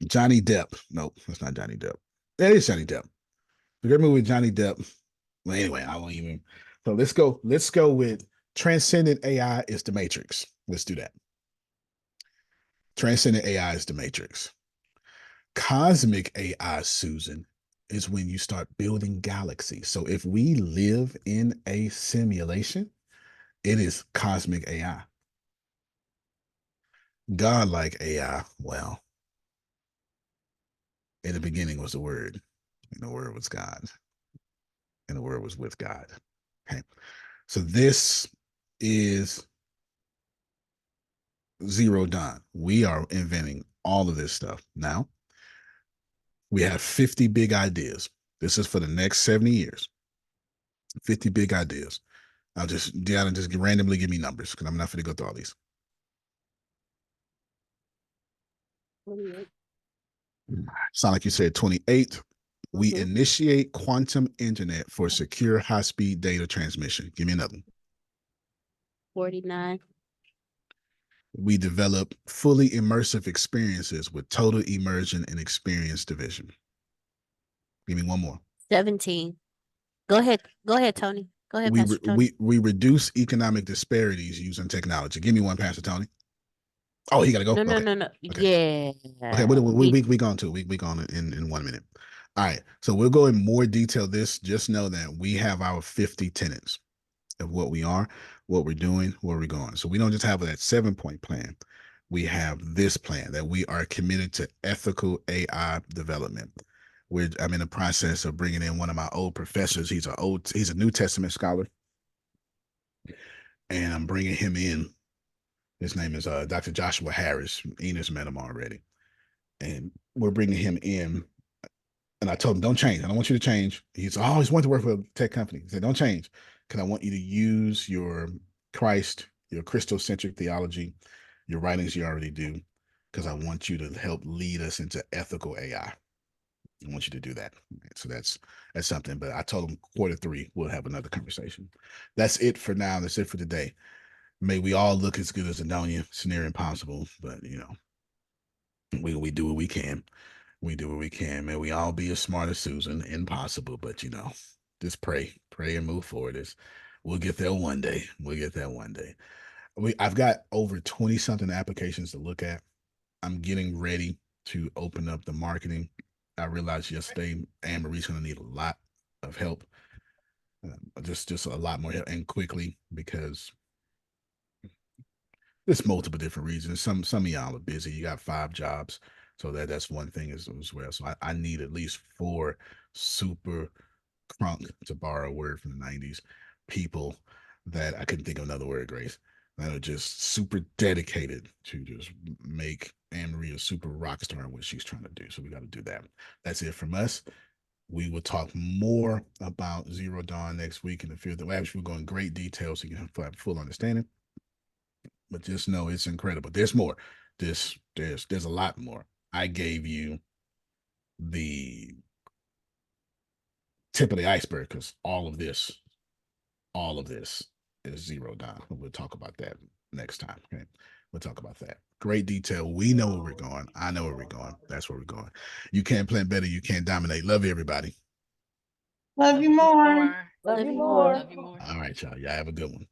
Johnny Depp. Nope, that's not Johnny Depp. That is Johnny Depp. The great movie with Johnny Depp. Well, anyway, I won't even. So let's go with transcendent AI is the Matrix. Let's do that. Transcendent AI is the Matrix. Cosmic AI, Susan, is when you start building galaxies. So if we live in a simulation, it is cosmic AI. Godlike AI, well, in the beginning was the Word, and the Word was God, and the Word was with God. Okay. So this is Zero Dawn. We are inventing all of this stuff. Now, we have 50 big ideas. This is for the next 70 years. 50 big ideas. Deanna, just randomly give me numbers because I'm not going to go through all these. 28. Sound like you said 28. We Mhm. initiate quantum internet for secure high-speed data transmission. Give me another one. 49. We develop fully immersive experiences with total immersion and experience division. Give me one more. 17. Go ahead. Go ahead, Tony. Go ahead, Pastor Tony. We reduce economic disparities using technology. Give me one, Pastor Tony. Oh, he got to go. No, no, Okay. no, no. Okay. Okay, Yeah. we gone to we gone in 1 minute. All right, so we'll go in more detail. This just know that we have our 50 tenets of what we are, what we're doing, where we're going. So we don't just have that 7-point plan. We have this plan that we are committed to ethical AI development. I'm in the process of bringing in one of my old professors. He's a New Testament scholar, and I'm bringing him in. His name is Dr. Joshua Harris. Enos met him already, and we're bringing him in. And I told him, don't change. I don't want you to change. He's always wanted to work for a tech company. He said, don't change, because I want you to use your Christ, your Christocentric theology, your writings you already do, because I want you to help lead us into ethical AI. I want you to do that. So that's something. But I told him Q3, we'll have another conversation. That's it for now. That's it for today. May we all look as good as Adonia. It's near impossible, but we do what we can. We do what we can. May we all be as smart as Susan. Impossible, but just pray and move forward. We'll get there one day. We'll get there one day. I've got over 20 something applications to look at. I'm getting ready to open up the marketing. I realized yesterday Anne Marie's going to need a lot of help, just a lot more help, and quickly, because there's multiple different reasons. Some of y'all are busy. You got 5 jobs, so that's one thing as well. So I need at least 4 super crunk, to borrow a word from the 90s, people that I couldn't think of another word, Grace, that are just super dedicated to just make Anne-Marie a super rock star in what she's trying to do. So we got to do that. That's it from us. We will talk more about Zero Dawn next week in the field. Actually, we'll go in great detail so you can have full understanding. But just know it's incredible. There's more. There's a lot more. I gave you the tip of the iceberg because all of this is Zero Dawn. We'll talk about that next time. Okay. We'll talk about that. Great detail. We know where we're going. I know where we're going. That's where we're going. You can't plan better. You can't dominate. Love you, everybody. Love you more. Love you more. All right, y'all. Y'all have a good one.